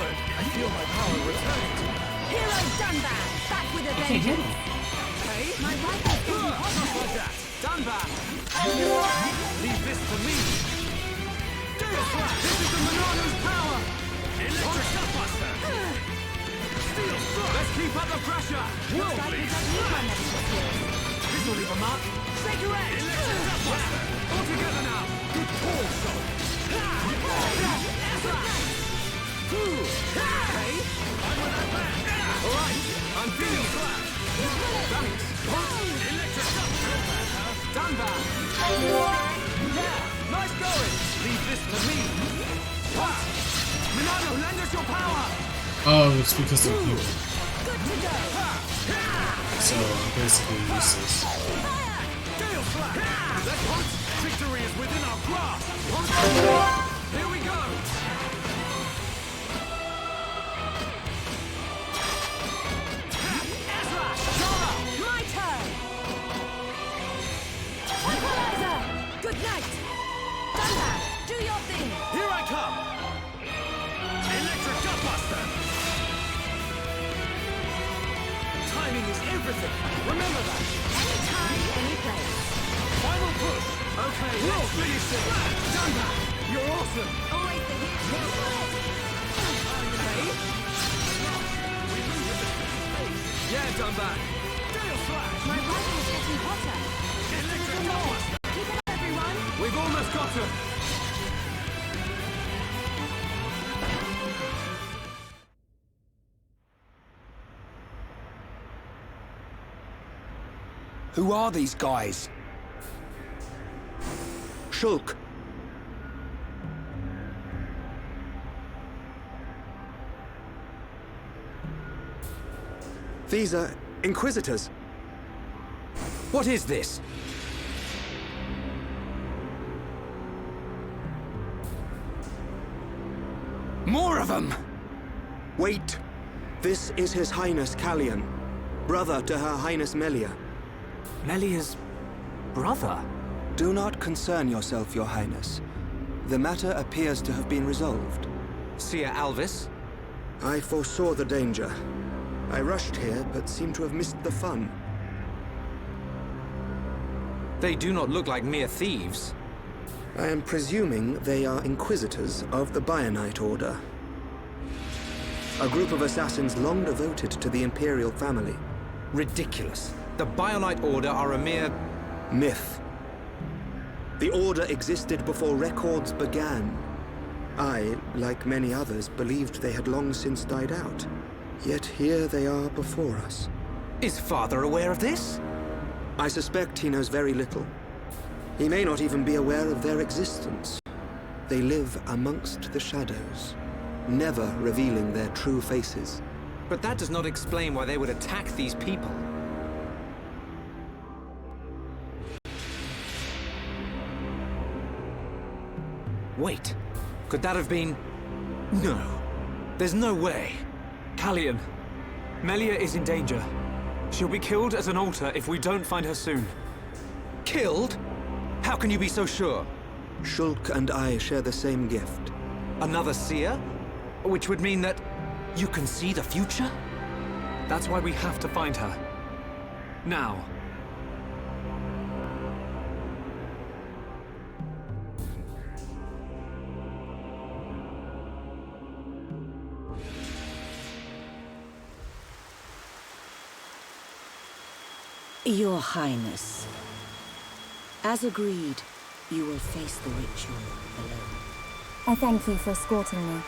I feel my power returning to me. Hero Dunbar, back with a vengeance. Hey, my rifle is like that.
Dunbar! Leave this to me! Steel Slash! This is the Monarcho's power! Electric Gutbuster! Steel Let's keep up the pressure!
Looks like we don't need my medical skills.
This will leave a mark. Shake your edge! Yeah. All together now! Good call, Soul! Hey, I'm with that man! Alright, I'm feeling flat! Thanks! Electric shock! Done bad! Yeah, nice going! Leave this to me! What? Minado, lend us your power!
Oh, it's because they're human.
Good to go.
So I'm basically useless.
Gale flat! Let's hunt! Victory is within our grasp! Here we go!
My turn. Equalizer. Good night. Thunder, do your thing.
Here I come! Electric Gutbuster! Timing is everything! Remember that!
Anytime, any place.
Final push! Okay, let's finish this! Done that! You're awesome!
Always the hero.
Yeah, done that! Gale Slash!
My writing is getting hotter.
Electric Gutbuster!
Keep it up, everyone.
We've almost got him!
Who are these guys?
Shulk. These are Inquisitors.
What is this?
More of them!
Wait. This is His Highness Callian, brother to Her Highness Melia.
Melia's brother?
Do not concern yourself, Your Highness. The matter appears to have been resolved.
Seer Alvis?
I foresaw the danger. I rushed here, but seem to have missed the fun.
They do not look like mere thieves.
I am presuming they are Inquisitors of the Bionite Order. A group of assassins long devoted to the Imperial family.
Ridiculous. The Bionite Order are a mere...
myth. The Order existed before records began. I, like many others, believed they had long since died out. Yet here they are before us.
Is Father aware of this?
I suspect he knows very little. He may not even be aware of their existence. They live amongst the shadows, never revealing their true faces.
But that does not explain why they would attack these people. Wait, could that have been... No, there's no way.
Callian, Melia is in danger. She'll be killed at an altar if we don't find her soon.
Killed? How can you be so sure?
Shulk and I share the same gift.
Another seer? Which would mean that you can see the future?
That's why we have to find her. Now.
Your Highness, as agreed, you will face the ritual alone.
I thank you for escorting me.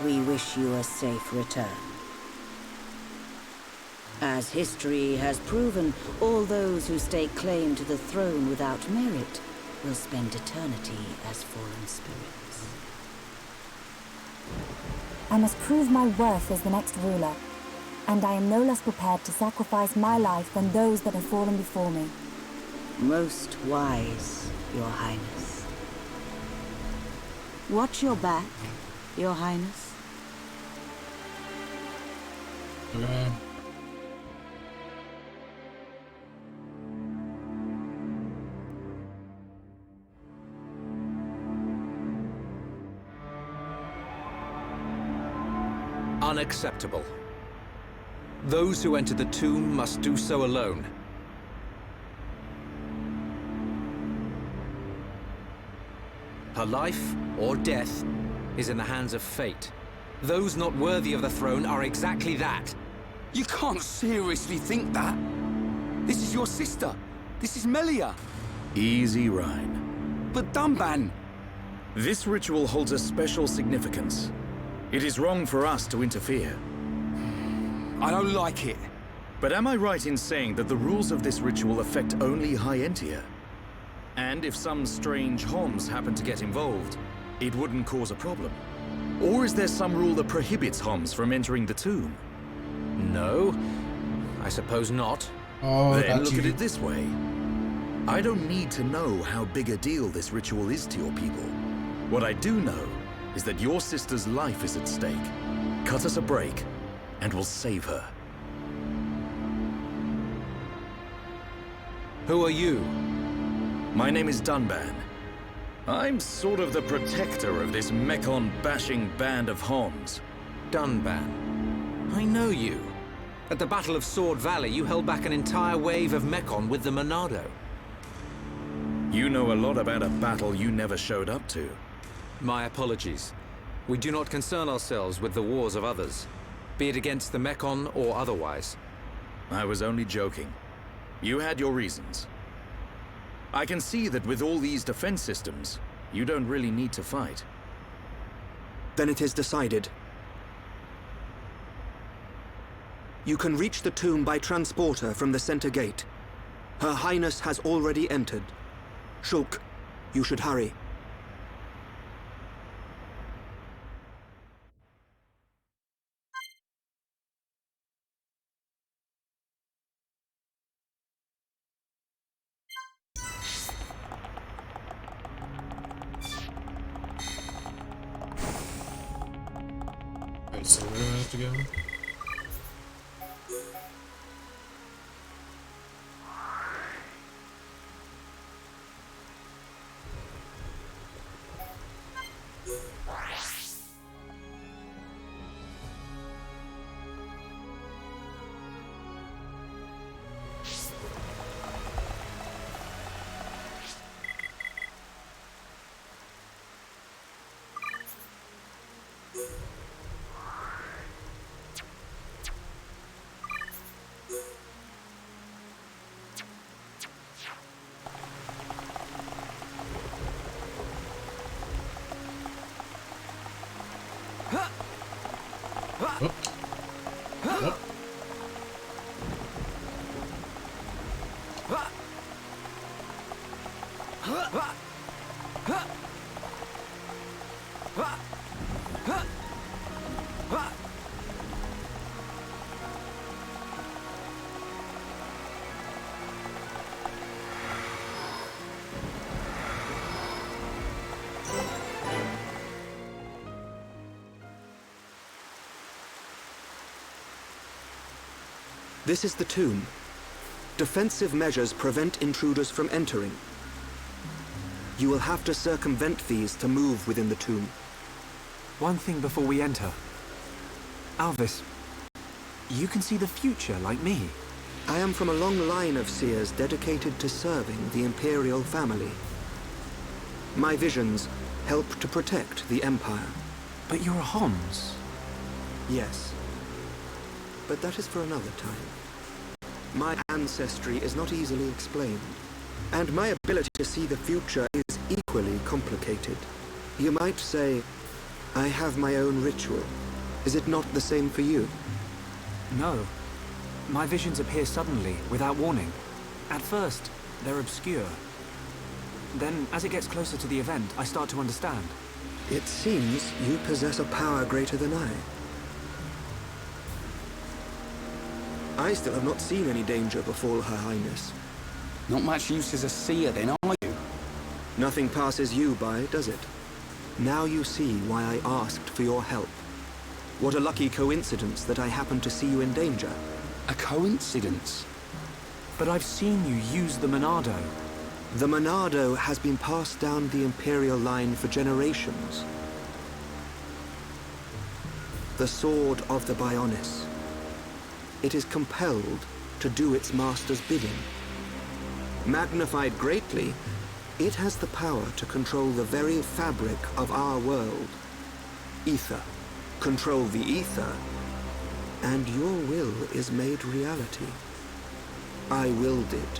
We wish you a safe return. As history has proven, all those who stake claim to the throne without merit will spend eternity as fallen spirits.
I must prove my worth as the next ruler, and I am no less prepared to sacrifice my life than those that have fallen before me.
Most wise, Your Highness. Watch your back, Your Highness.
Okay.
Unacceptable. Those who enter the tomb must do so alone. Her life, or death, is in the hands of fate. Those not worthy of the throne are exactly that.
You can't seriously think that. This is your sister. This is Melia.
Easy, Ryan.
But Dunban...
This ritual holds a special significance. It is wrong for us to interfere.
I don't like it.
But am I right in saying that the rules of this ritual affect only High Entia? And if some strange Homs happen to get involved, it wouldn't cause a problem? Or is there some rule that prohibits Homs from entering the tomb?
No, I suppose not.
Then look at it this way. I don't need to know how big a deal this ritual is to your people. What I do know is that your sister's life is at stake. Cut us a break, and we'll save her.
Who are you?
My name is Dunban. I'm sort of the protector of this Mekon-bashing band of Homs.
Dunban. I know you. At the Battle of Sword Valley, you held back an entire wave of Mekon with the Monado.
You know a lot about a battle you never showed up to.
My apologies. We do not concern ourselves with the wars of others, be it against the Mekon or otherwise.
I was only joking. You had your reasons. I can see that with all these defense systems, you don't really need to fight.
Then it is decided. You can reach the tomb by transporter from the center gate. Her Highness has already entered. Shulk, you should hurry.
Alright, so where do I have to go?
This is the tomb. Defensive measures prevent intruders from entering. You will have to circumvent these to move within the tomb.
One thing before we enter. Alvis, you can see the future like me.
I am from a long line of seers dedicated to serving the Imperial family. My visions help to protect the Empire.
But you're a Homs.
Yes. But that is for another time. My ancestry is not easily explained, and my ability to see the future is equally complicated. You might say, I have my own ritual. Is it not the same for you?
No. My visions appear suddenly, without warning. At first, they're obscure. Then, as it gets closer to the event, I start to understand.
It seems you possess a power greater than I still have not seen any danger befall Her Highness.
Not much use as a seer then, are you?
Nothing passes you by, does it? Now you see why I asked for your help. What a lucky coincidence that I happened to see you in danger.
A coincidence?
But I've seen you use the Monado.
The Monado has been passed down the Imperial line for generations. The Sword of the Bionis. It is compelled to do its master's bidding. Magnified greatly, it has the power to control the very fabric of our world. Ether, control the ether, and your will is made reality. I willed it,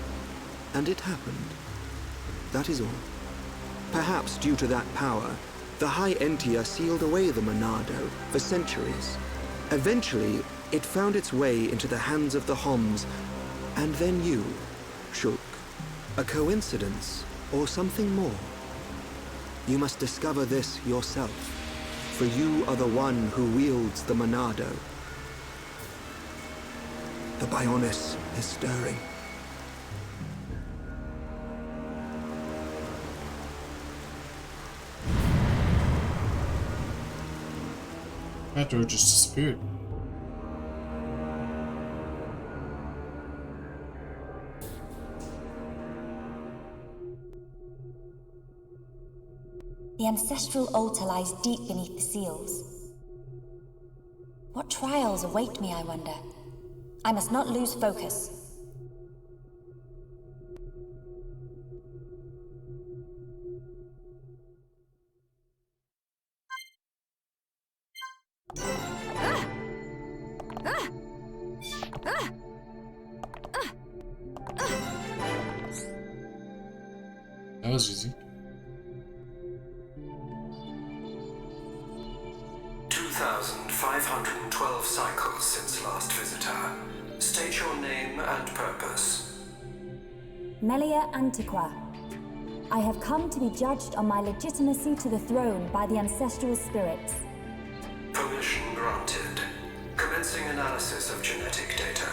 and it happened. That is all. Perhaps due to that power, the High Entia sealed away the Monado for centuries. Eventually, it found its way into the hands of the Homs, and then you, Shulk. A coincidence, or something more? You must discover this yourself, for you are the one who wields the Monado. The Bionis is stirring.
That door just disappeared.
The ancestral altar lies deep beneath the seals. What trials await me, I wonder? I must not lose focus.
That was easy.
2,512 cycles since last visitor. State your name and purpose.
Melia Antiqua. I have come to be judged on my legitimacy to the throne by the ancestral spirits.
Permission granted. Commencing analysis of genetic data.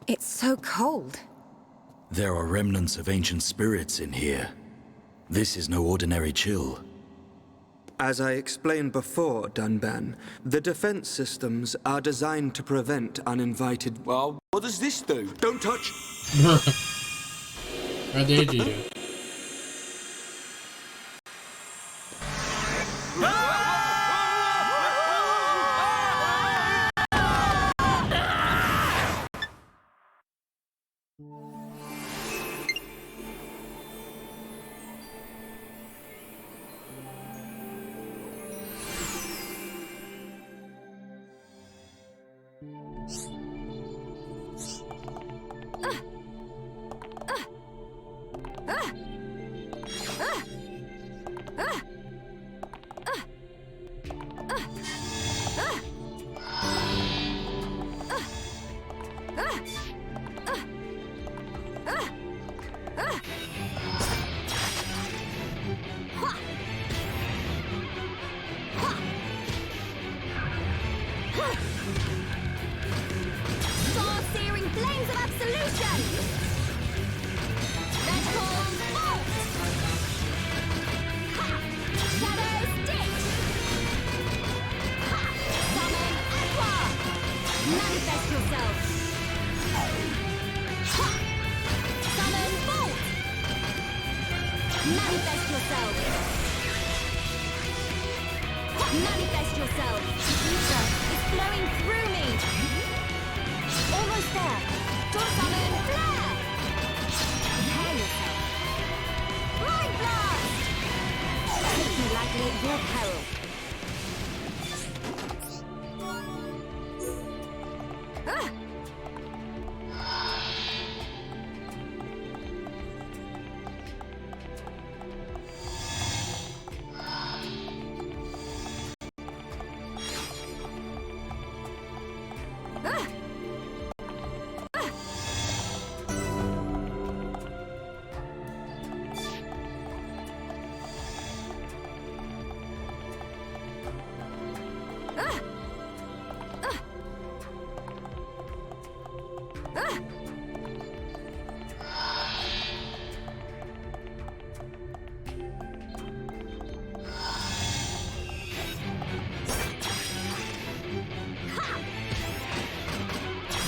It's so cold.
There are remnants of ancient spirits in here. This is no ordinary chill.
As I explained before, Dunban, the defense systems are designed to prevent uninvited...
Well, what does this do?
Don't touch!
What did you do?
Soul-searing flames of absolution! Let's call bolt! Ha! Shadow stitch! Ha! Summon aqua! Manifest yourself! Ha! Summon bolt! Manifest yourself! Manifest yourself! Ether is flowing through me! Almost there! Don't summon flare! Prepare yourself! Mind blast! Take me lightly at your peril. Ah!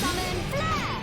Summon flare!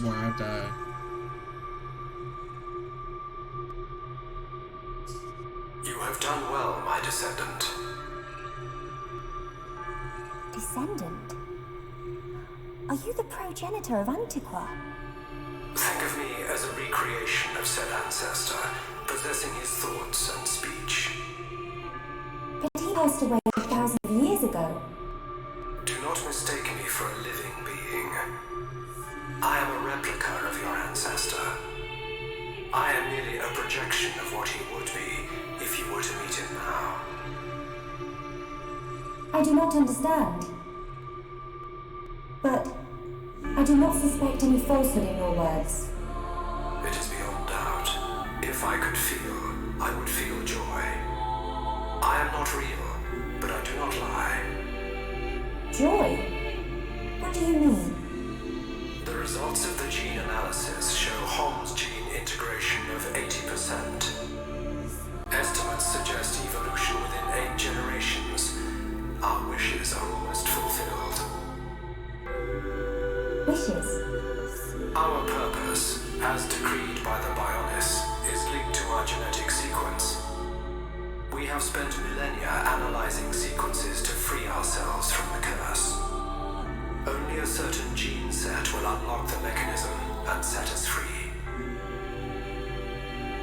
more I die.
You have done well, my descendant.
Descendant? Are you the progenitor of Antiqua?
Think of me as a recreation of said ancestor, possessing his thoughts and speech.
But he passed away thousands of years ago.
Do not mistake me for a living being. I am a replica of your ancestor. I am merely a projection of what he would be if you were to meet him now.
I do not understand. But I do not suspect any falsehood in your words.
It is beyond doubt. If I could feel, I would feel joy. I am not real, but I do not lie.
Joy? What do you mean?
The results of the gene analysis show Hom's gene integration of 80%. Estimates suggest evolution within 8 generations. Our wishes are almost fulfilled.
Wishes?
Our purpose, as decreed by the Bionis, is linked to our genetic sequence. We have spent millennia analyzing sequences to free ourselves from the curse. Only a certain gene set will unlock the mechanism and set us free.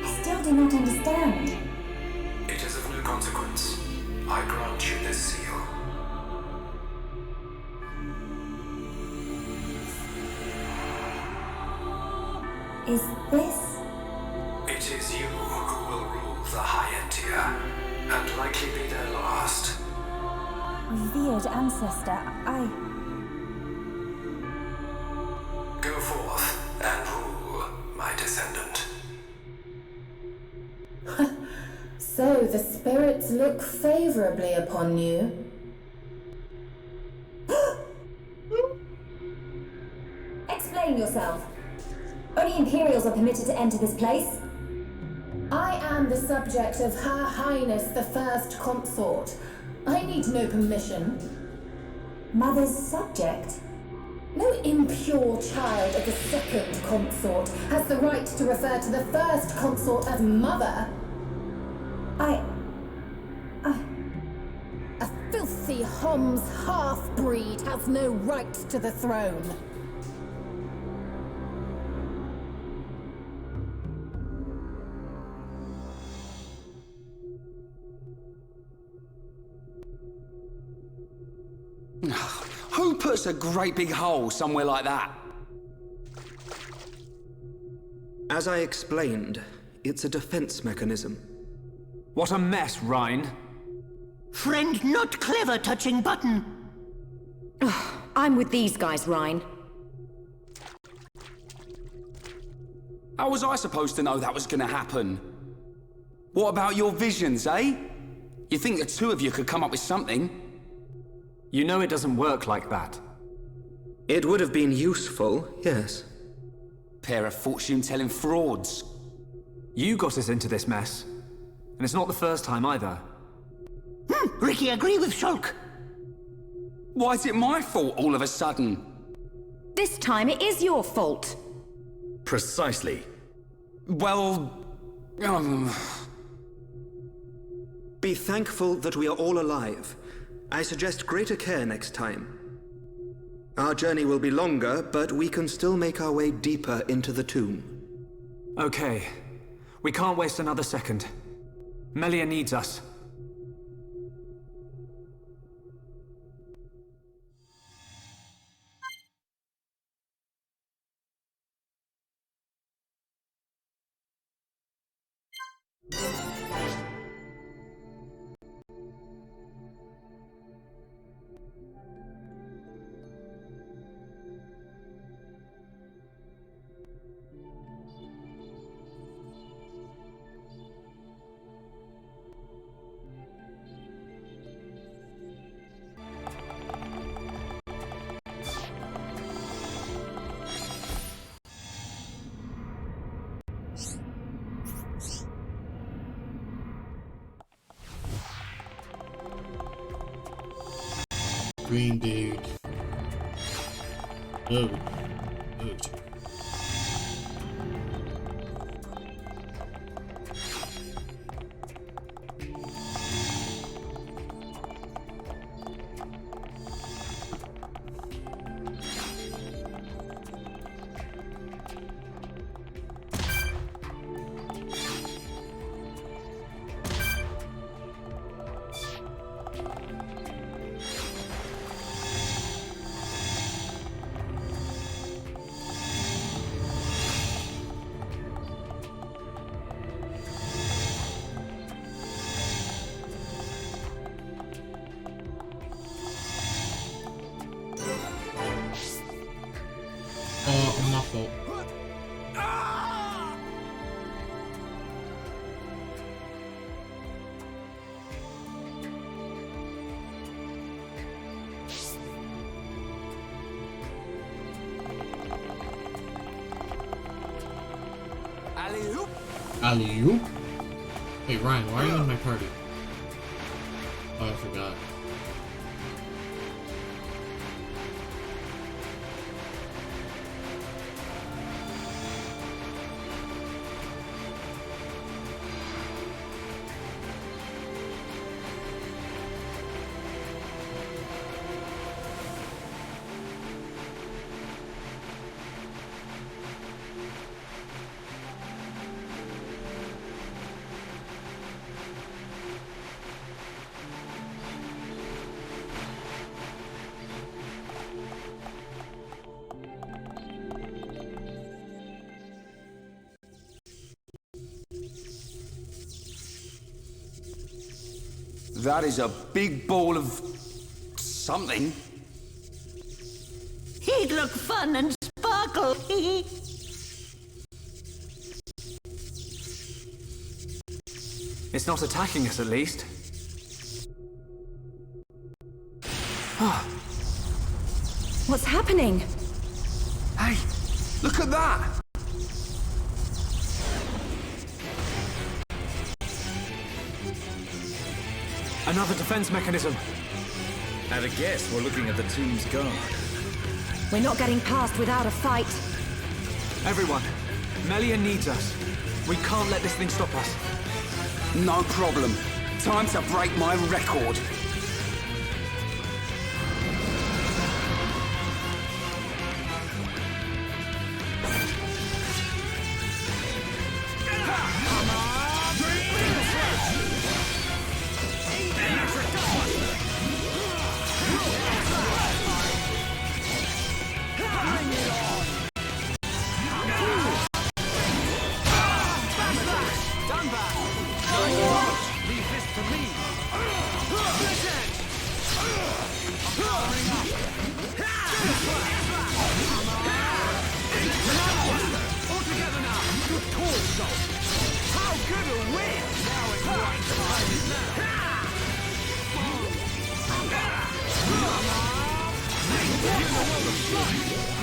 I still do not understand.
It is of no consequence. I grant you this seal.
Is this?
It is you who will rule the Hyentia, and likely be their last.
Revered ancestor,
Go forth and rule, my descendant.
So the spirits look favorably upon you.
Explain yourself. Only Imperials are permitted to enter this place.
I am the subject of Her Highness the First Consort. I need no permission.
Mother's subject?
No impure child of the Second Consort has the right to refer to the First Consort as Mother. A filthy Hom's half-breed has no right to the throne.
Who puts a great big hole somewhere like that?
As I explained, it's a defense mechanism.
What a mess, Rhine.
Friend not clever touching button.
I'm with these guys, Rhine.
How was I supposed to know that was gonna happen? What about your visions, eh? You think the two of you could come up with something?
You know it doesn't work like that.
It would have been useful, yes.
Pair of fortune-telling frauds.
You got us into this mess. And it's not the first time either.
Ricky, agree with Shulk.
Why is it my fault all of a sudden?
This time it is your fault.
Precisely.
Well...
Be thankful that we are all alive. I suggest greater care next time. Our journey will be longer, but we can still make our way deeper into the tomb.
Okay. We can't waste another second. Melia needs us.
Green dude. Oh. Oh.
Alley-oop.
Alley-oop? Hey, Ryan, why are you in my party? Oh, I forgot.
That is a big ball of something.
He'd look fun and sparkle.
It's not attacking us, at least.
What's happening?
Hey, look at that!
Another defense mechanism.
At a guess, we're looking at the tomb's guard.
We're not getting past without a fight.
Everyone, Melia needs us. We can't let this thing stop us.
No problem. Time to break my record.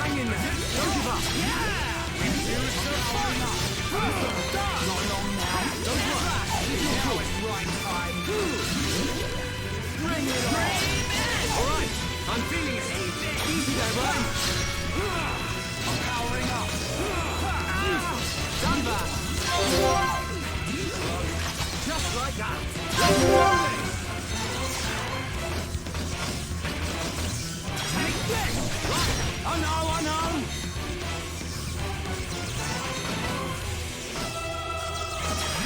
Hang in there. Don't give up. Not long now. Don't rush. Now it's right time. Bring it on. All right. I'm feeling it. Easy there, Ryan. I'm powering up. Done that. Just like that. Take this! Right. I know.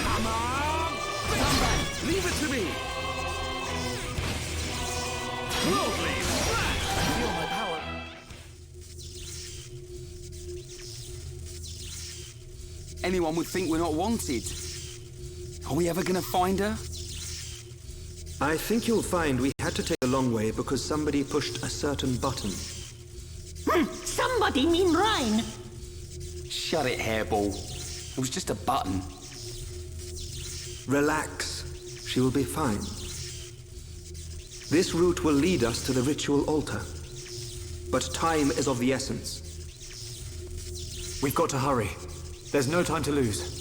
Come on! Come back! Leave it to me! Worldly smash! I feel my power.
Anyone would think we're not wanted. Are we ever gonna find her?
I think you'll find we had to take a long way because somebody pushed a certain button.
Somebody mean Rhine.
Shut it, hairball. It was just a button.
Relax. She will be fine. This route will lead us to the ritual altar. But time is of the essence.
We've got to hurry. There's no time to lose.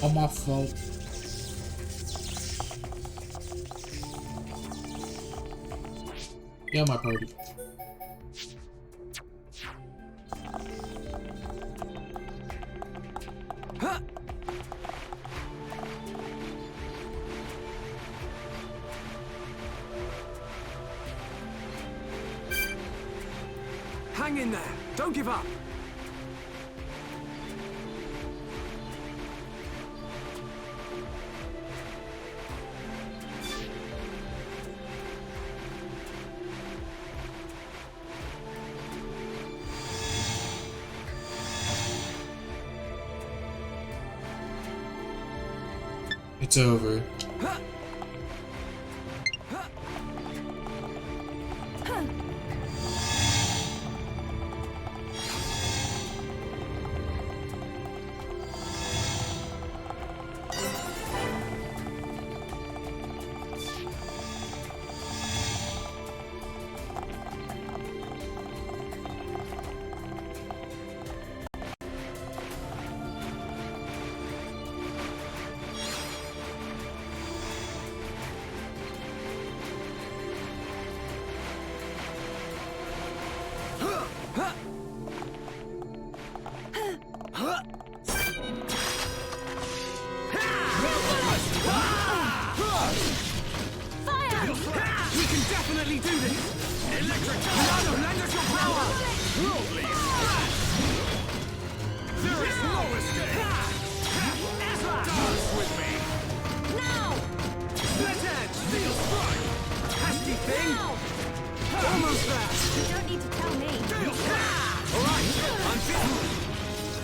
On my fault. Yeah, my party.
Hang in there. Don't give up.
It's over.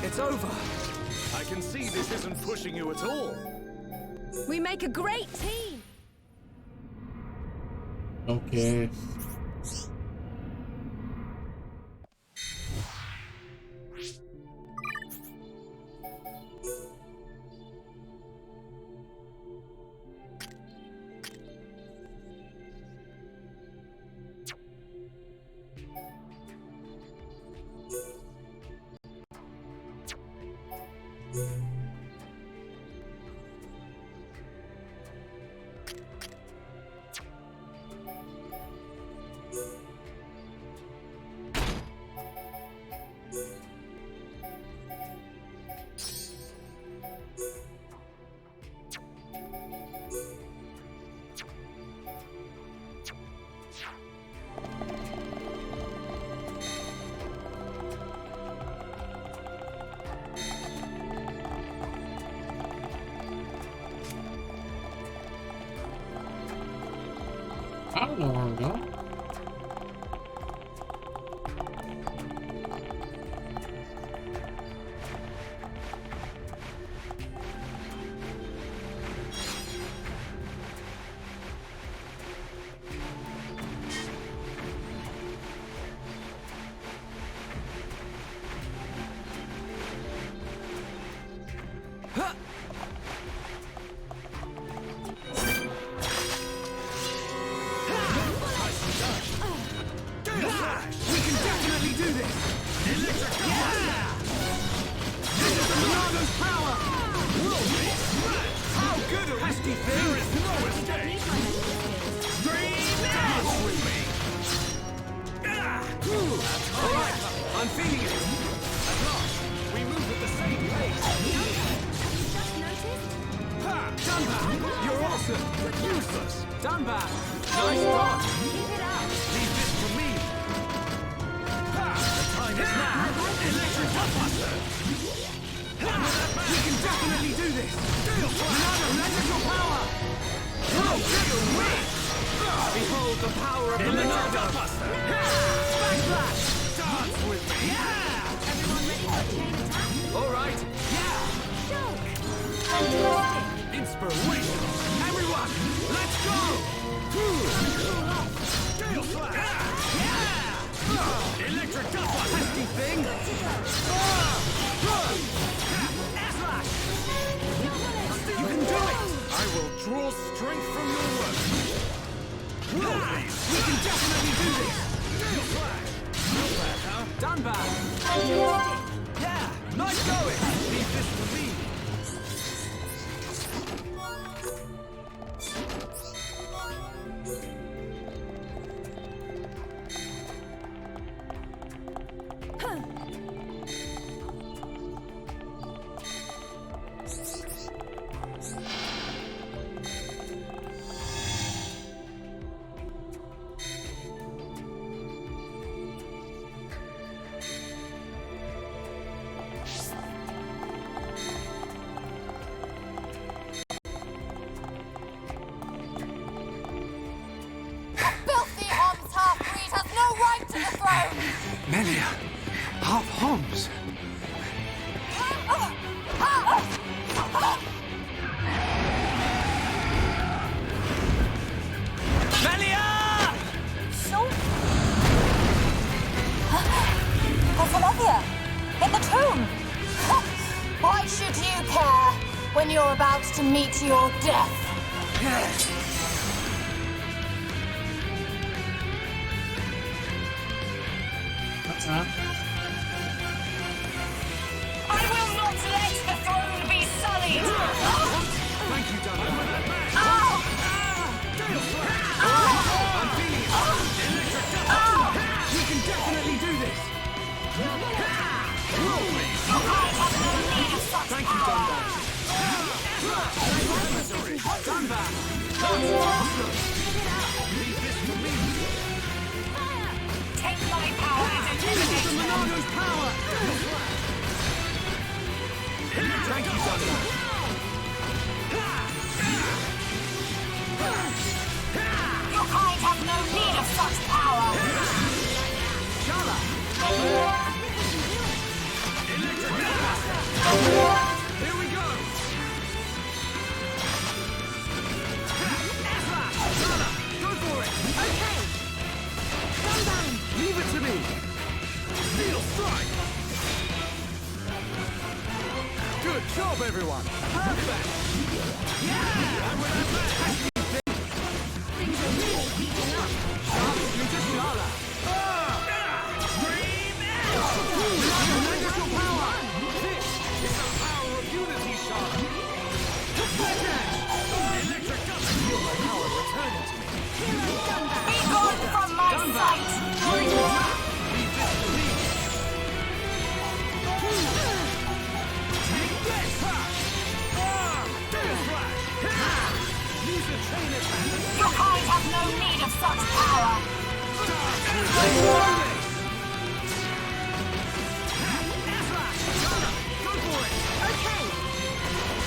It's over.
I can see this isn't pushing you at all.
We make a great team.
Okay. I don't know where I'm going.
Homs!
Melia!
So? That's Alethea! In the tomb! Why should you care when you're about to meet your death?
What's that?
I will not let the throne be sullied!
Thank you, Duncan. I'm feeling it. We can definitely do this. Thank you, Duncan. Leave this to me.
Take my power and eliminate
the Monado's power. Thank you, Duncan.
Your kind have no need of such power!
Shala! Here we go! Shala! Go for it!
Okay! Gunban!
Leave it to me! Steel strike! Good job, everyone! Perfect! Yeah! And when I'm back,
Things are really heating up.
Sharpshooter Shala! Scream out! Tremendous your power! This is the power of unity, Shala! Electric Gun! Feel my power returning to me!
Be gone from my sight!
Leave this to me! Take this! Death Flash! Use the chain attack!
Your kind have no need of such power!
Go for it!
Okay!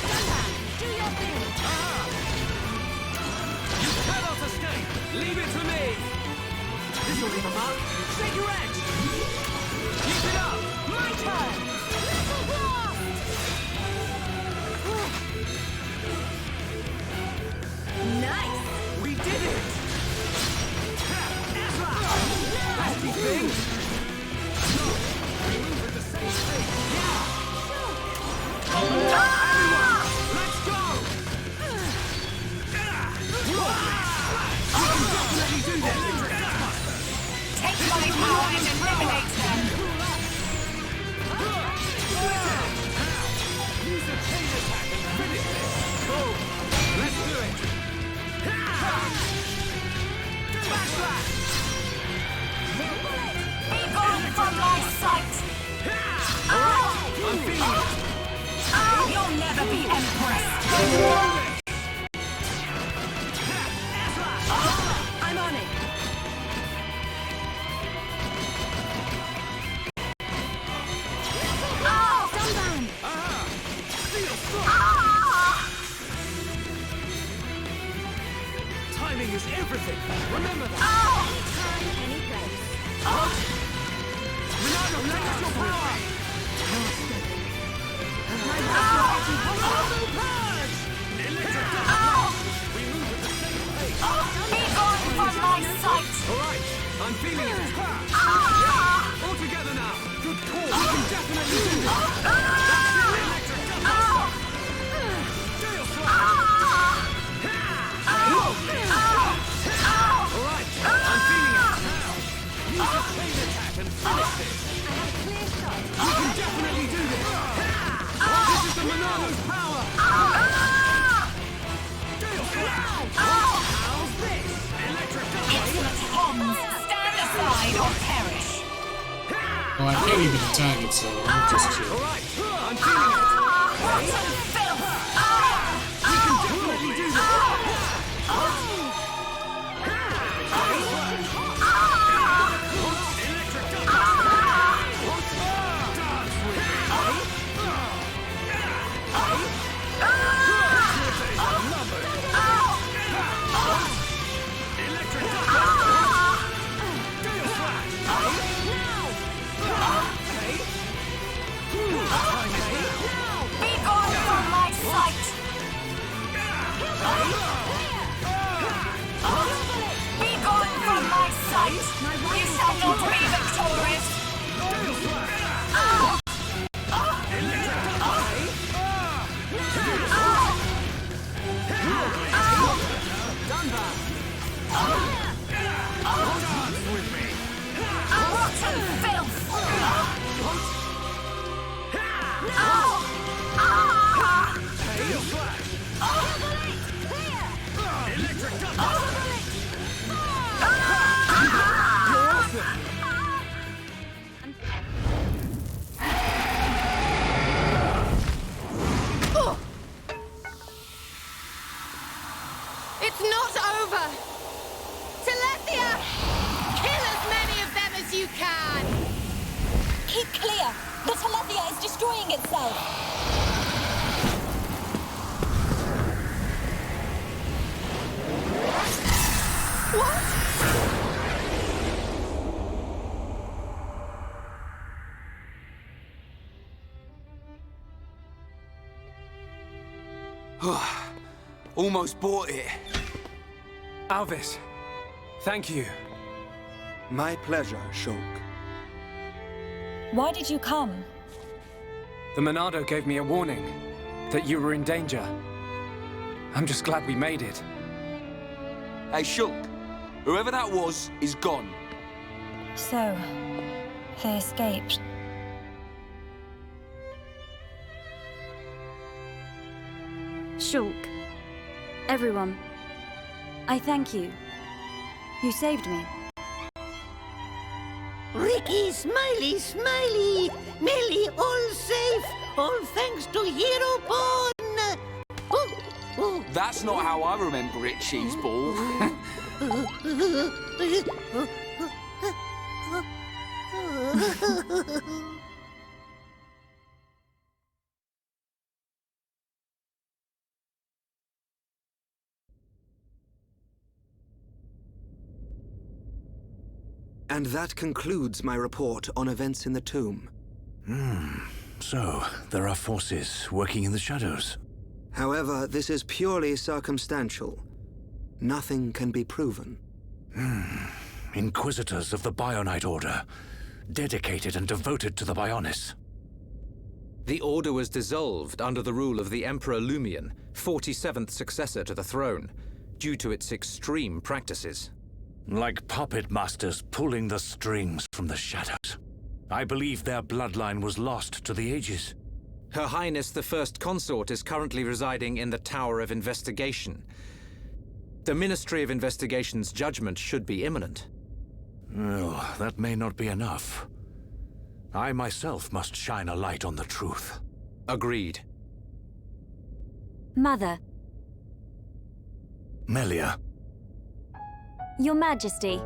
Gunban, do your thing!
You cannot escape! Leave it to me! This'll leave a mark! Shake your edge! Keep it up!
My turn! Little blast! Nice!
We did it! Nasty thing! No! We move at the same pace! Everyone! Let's go! We can definitely do this!
Take my power and eliminate them!
Use the chain attack and finish this! Boom! Let's do it! Backslash!
Be gone from my sight!
I'm feeling it!
You'll never be Empress! I'm on it! Gunban!
Steel strike! Timing is everything! Remember that!
Anytime, any place.
Ronaldo, lend us your power! Electric Dust! We move at the same pace!
Be gone from my sight!
Alright, I'm feeling it! Yeah, all together now! Good call! We can definitely do this! That's it, Electric Dust! Steel strike! Alright, I'm feeling it! Use the chain attack and finish this! We can definitely do this! This is the Monado's power! Steel strike! How's this? Electric
Insolent Homs, stand aside or perish!
Oh, I can't even attack it, so I'm just chill.
Alright, I'm feeling it!
Rotten filth!
We can definitely do this! Electric Dance with it! Electric Dance! Gale Slash!
clear! The Telethia is destroying itself!
Almost bought it.
Alvis, thank you.
My pleasure, Shulk.
Why did you come?
The Monado gave me a warning that you were in danger. I'm just glad we made it.
Hey, Shulk, whoever that was is gone.
So, they escaped.
Shulk, everyone, I thank you. You saved me.
Ricky, Smiley, Smiley! Melly, all safe! All thanks to Hero Pawn!
That's not how I remember it, Cheeseball.
And that concludes my report on events in the tomb.
So, there are forces working in the shadows.
However, this is purely circumstantial. Nothing can be proven.
Inquisitors of the Bionite Order, dedicated and devoted to the Bionis.
The Order was dissolved under the rule of the Emperor Lumion, 47th successor to the throne, due to its extreme practices.
Like puppet masters pulling the strings from the shadows. I believe their bloodline was lost to the ages.
Her Highness the First Consort is currently residing in the Tower of Investigation. The Ministry of Investigation's judgment should be imminent.
Well, that may not be enough. I myself must shine a light on the truth.
Agreed.
Mother.
Melia.
Your Majesty.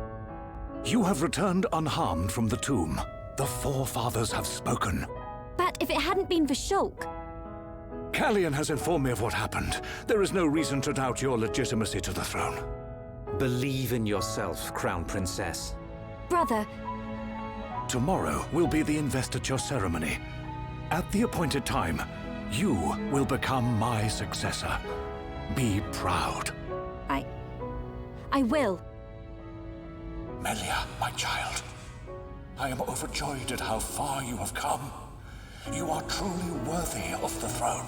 You have returned unharmed from the tomb. The forefathers have spoken.
But if it hadn't been for Shulk...
Callian has informed me of what happened. There is no reason to doubt your legitimacy to the throne.
Believe in yourself, Crown Princess.
Brother...
Tomorrow will be the investiture ceremony. At the appointed time, you will become my successor. Be proud.
I will.
Melia, my child. I am overjoyed at how far you have come. You are truly worthy of the throne.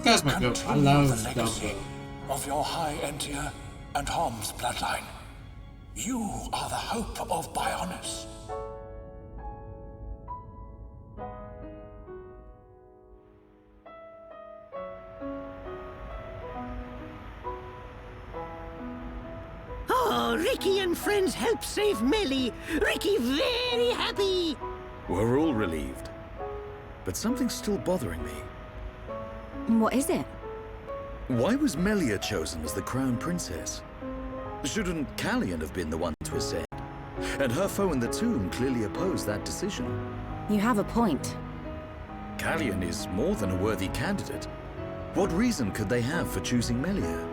That's my goat. I
Continue
love
the legacy
Delta.
of your High Entia and Hom's bloodline. You are the hope of Bionis.
Oh, Ricky and friends helped save Melly. Ricky very happy.
We're all relieved. But something's still bothering me.
What is it?
Why was Melia chosen as the crown princess? Shouldn't Callian have been the one to ascend? And her foe in the tomb clearly opposed that decision.
You have a point.
Callian is more than a worthy candidate. What reason could they have for choosing Melia?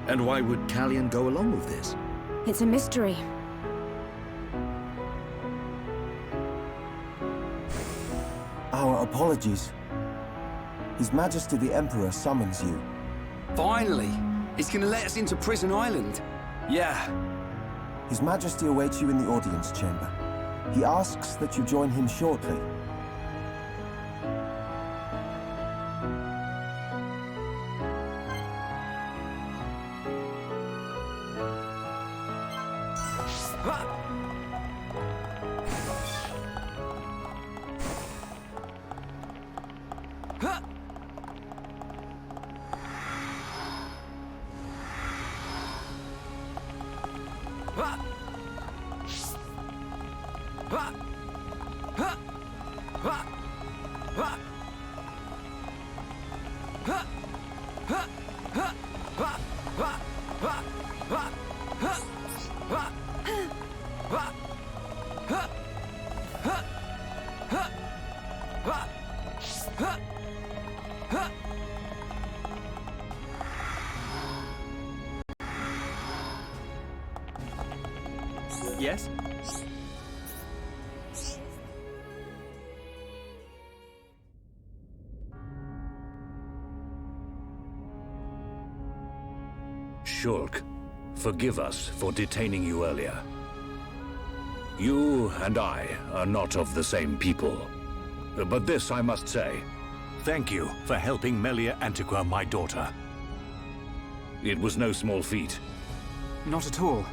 And why would Callian go along with this?
It's a mystery.
Our apologies. His Majesty the Emperor summons you.
Finally! He's gonna let us into Prison Island. Yeah.
His Majesty awaits you in the audience chamber. He asks that you join him shortly.
Yes?
Shulk, forgive us for detaining you earlier. You and I are not of the same people. But this I must say. Thank you for helping Melia Antiqua, my daughter. It was no small feat.
Not at all.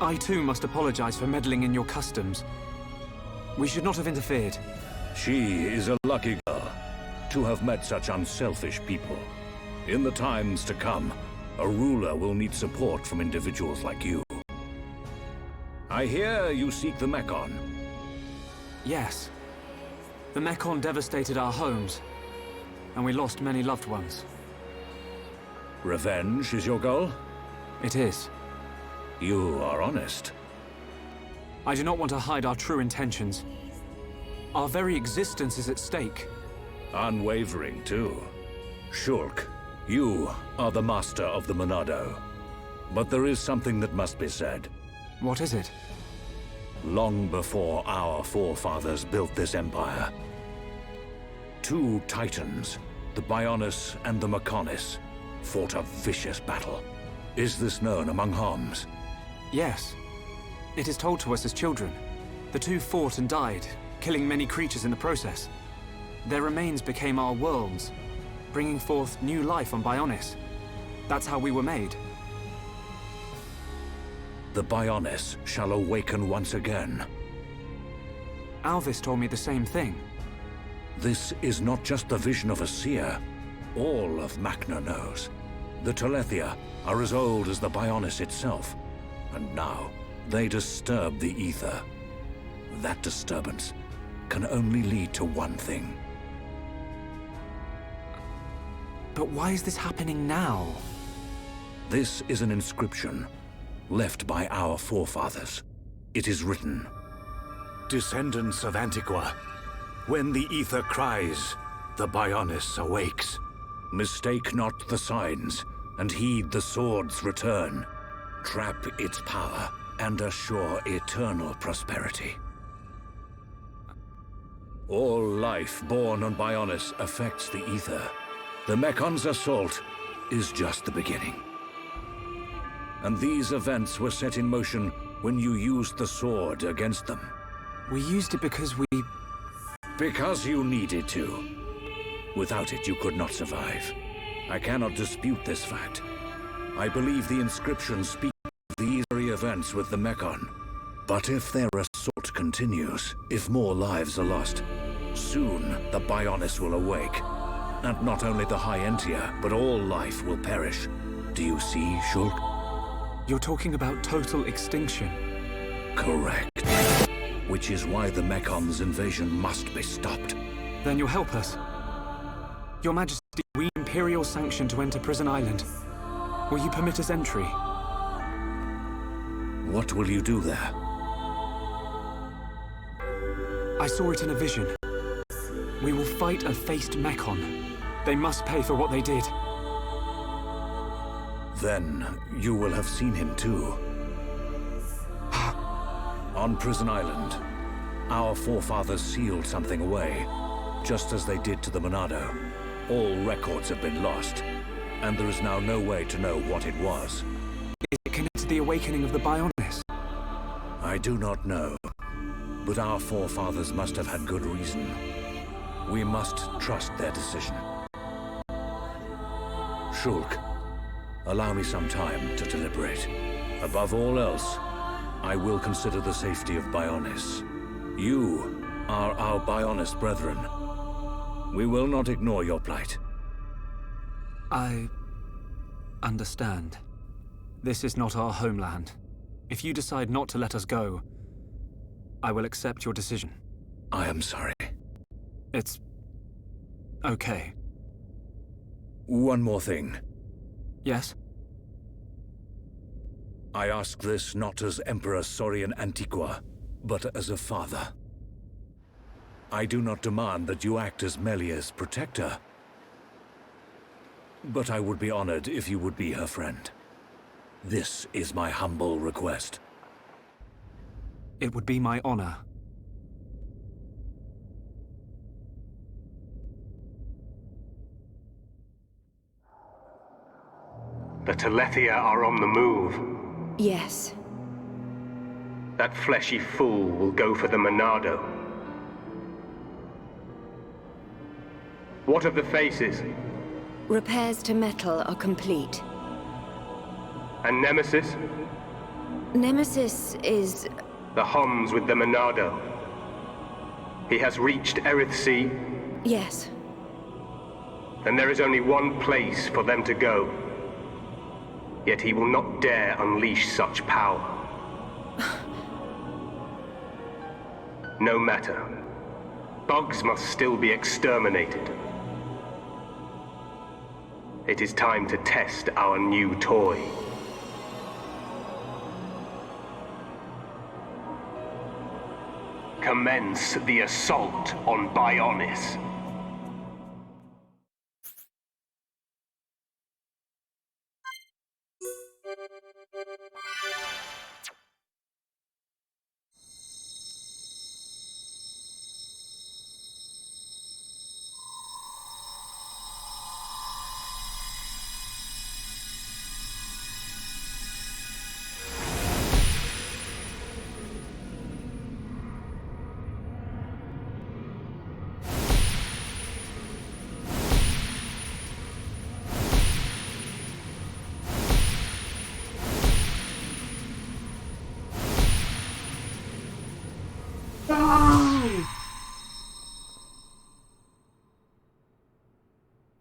I too must apologize for meddling in your customs. We should not have interfered.
She is a lucky girl to have met such unselfish people. In the times to come, a ruler will need support from individuals like you. I hear you seek the Mekon.
Yes. The Mekon devastated our homes, and we lost many loved ones.
Revenge is your goal?
It is.
You are honest.
I do not want to hide our true intentions. Our very existence is at stake.
Unwavering, too. Shulk, you are the master of the Monado. But there is something that must be said.
What is it?
Long before our forefathers built this empire, two titans, the Bionis and the Mechonis, fought a vicious battle. Is this known among Homs?
Yes. It is told to us as children. The two fought and died, killing many creatures in the process. Their remains became our worlds, bringing forth new life on Bionis. That's how we were made.
The Bionis shall awaken once again.
Alvis told me the same thing.
This is not just the vision of a seer. All of Macna knows. The Telethia are as old as the Bionis itself. And now, they disturb the ether. That disturbance can only lead to one thing.
But why is this happening now?
This is an inscription left by our forefathers. It is written, "Descendants of Antiqua, when the ether cries, the Bionis awakes. Mistake not the signs, and heed the sword's return. Trap its power, and assure eternal prosperity." All life born on Bionis affects the ether. The Mekon's assault is just the beginning. And these events were set in motion when you used the sword against them.
We used it because we...
Because you needed to. Without it, you could not survive. I cannot dispute this fact. I believe the inscriptions speak of these very events with the Mekon. But if their assault continues, if more lives are lost, soon the Bionis will awake. And not only the High Entia, but all life will perish. Do you see, Shulk?
You're talking about total extinction.
Correct. Which is why the Mekon's invasion must be stopped.
Then you'll help us. Your Majesty, we Imperial sanction to enter Prison Island. Will you permit us entry?
What will you do there?
I saw it in a vision. We will fight a faced Mekon. They must pay for what they did.
Then you will have seen him too. On Prison Island, our forefathers sealed something away, just as they did to the Monado. All records have been lost, and there is now no way to know what it was.
Is it connected to the awakening of the Bionis?
I do not know, but our forefathers must have had good reason. We must trust their decision. Shulk, allow me some time to deliberate. Above all else, I will consider the safety of Bionis. You are our Bionis brethren. We will not ignore your plight.
I understand. This is not our homeland. If you decide not to let us go, I will accept your decision.
I am sorry.
It's okay.
One more thing.
Yes?
I ask this not as Emperor Saurian Antiqua, but as a father. I do not demand that you act as Melia's protector. But I would be honored if you would be her friend. This is my humble request.
It would be my honor.
The Telethia are on the move.
Yes.
That fleshy fool will go for the Monado. What of the faces?
Repairs to metal are complete.
And Nemesis?
Nemesis is...
The Homs with the Monado. He has reached Erith Sea?
Yes.
Then there is only one place for them to go. Yet he will not dare unleash such power. No matter. Bugs must still be exterminated. It is time to test our new toy. Commence the assault on Bionis.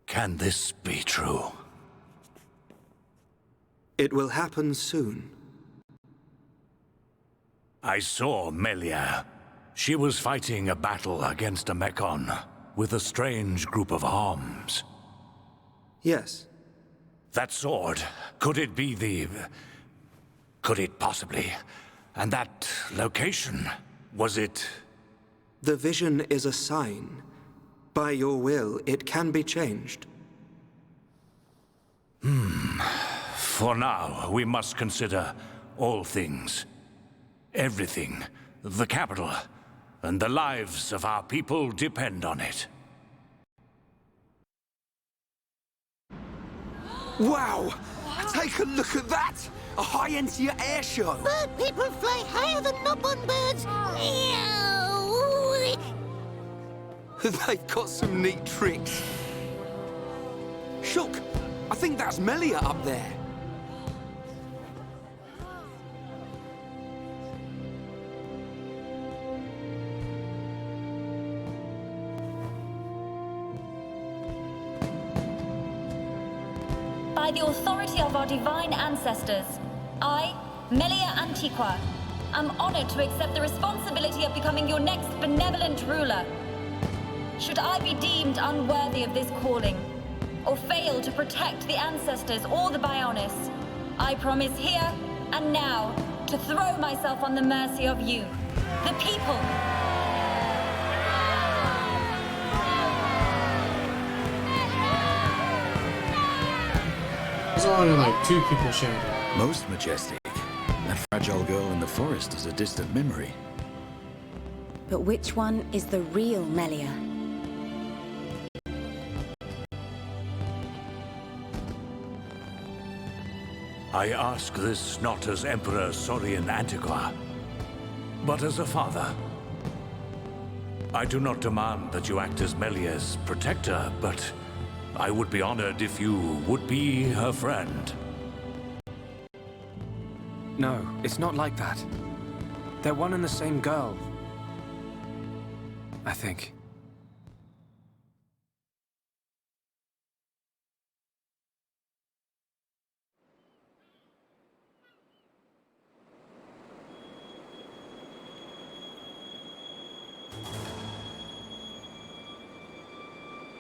Can this be true?
It will happen soon.
I saw Melia. She was fighting a battle against a Mechon with a strange group of Homs.
Yes.
That sword, could it be the... Could it possibly... And that location, was it...
The vision is a sign. By your will, it can be changed.
For now, we must consider all things. Everything. The capital. And the lives of our people depend on it.
Wow! Take a look at that! A high-end-tier air show!
Bird people fly higher than Nopon birds.
They've got some neat tricks. Shulk, I think that's Melia up there.
By the authority of our divine ancestors, I, Melia Antiqua, am honored to accept the responsibility of becoming your next benevolent ruler. Should I be deemed unworthy of this calling, or fail to protect the ancestors or the Bionis, I promise here and now to throw myself on the mercy of you, the people.
There's only like 2 people shouting.
Most majestic. That fragile girl in the forest is a distant memory.
But which one is the real Melia?
I ask this not as Emperor Saurian Antiqua, but as a father. I do not demand that you act as Melia's protector, but I would be honored if you would be her friend.
No, it's not like that. They're one and the same girl. I think.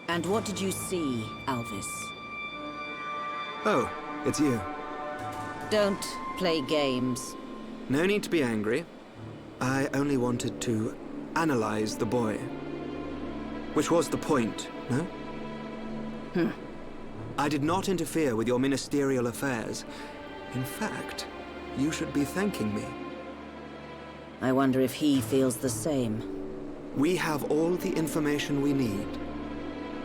And what did you see, Alvis?
Oh, it's you.
Don't play games.
No need to be angry. I only wanted to analyze the boy. Which was the point, no? I did not interfere with your ministerial affairs. In fact, you should be thanking me.
I wonder if he feels the same.
We have all the information we need.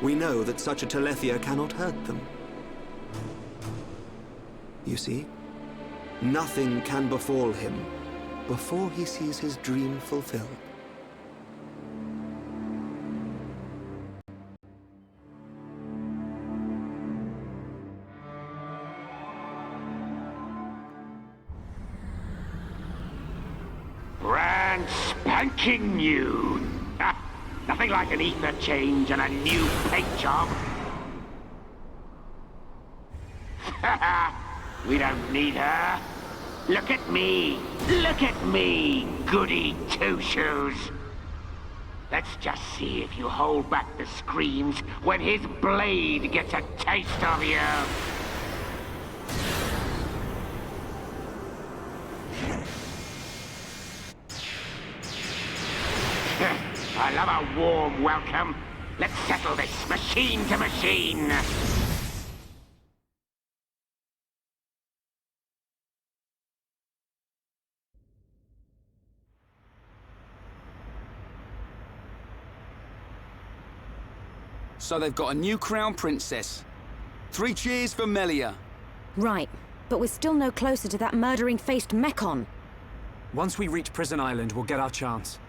We know that such a Telethia cannot hurt them. You see, nothing can befall him before he sees his dream fulfilled.
Brand spanking new. Nothing like an ether change and a new paint job. We don't need her. Look at me. Look at me, goody two-shoes. Let's just see if you hold back the screams when his blade gets a taste of you. I love a warm welcome. Let's settle this machine to machine.
So they've got a new crown princess. 3 cheers for Melia.
Right, but we're still no closer to that murdering-faced Mekon.
Once we reach Prison Island, we'll get our chance.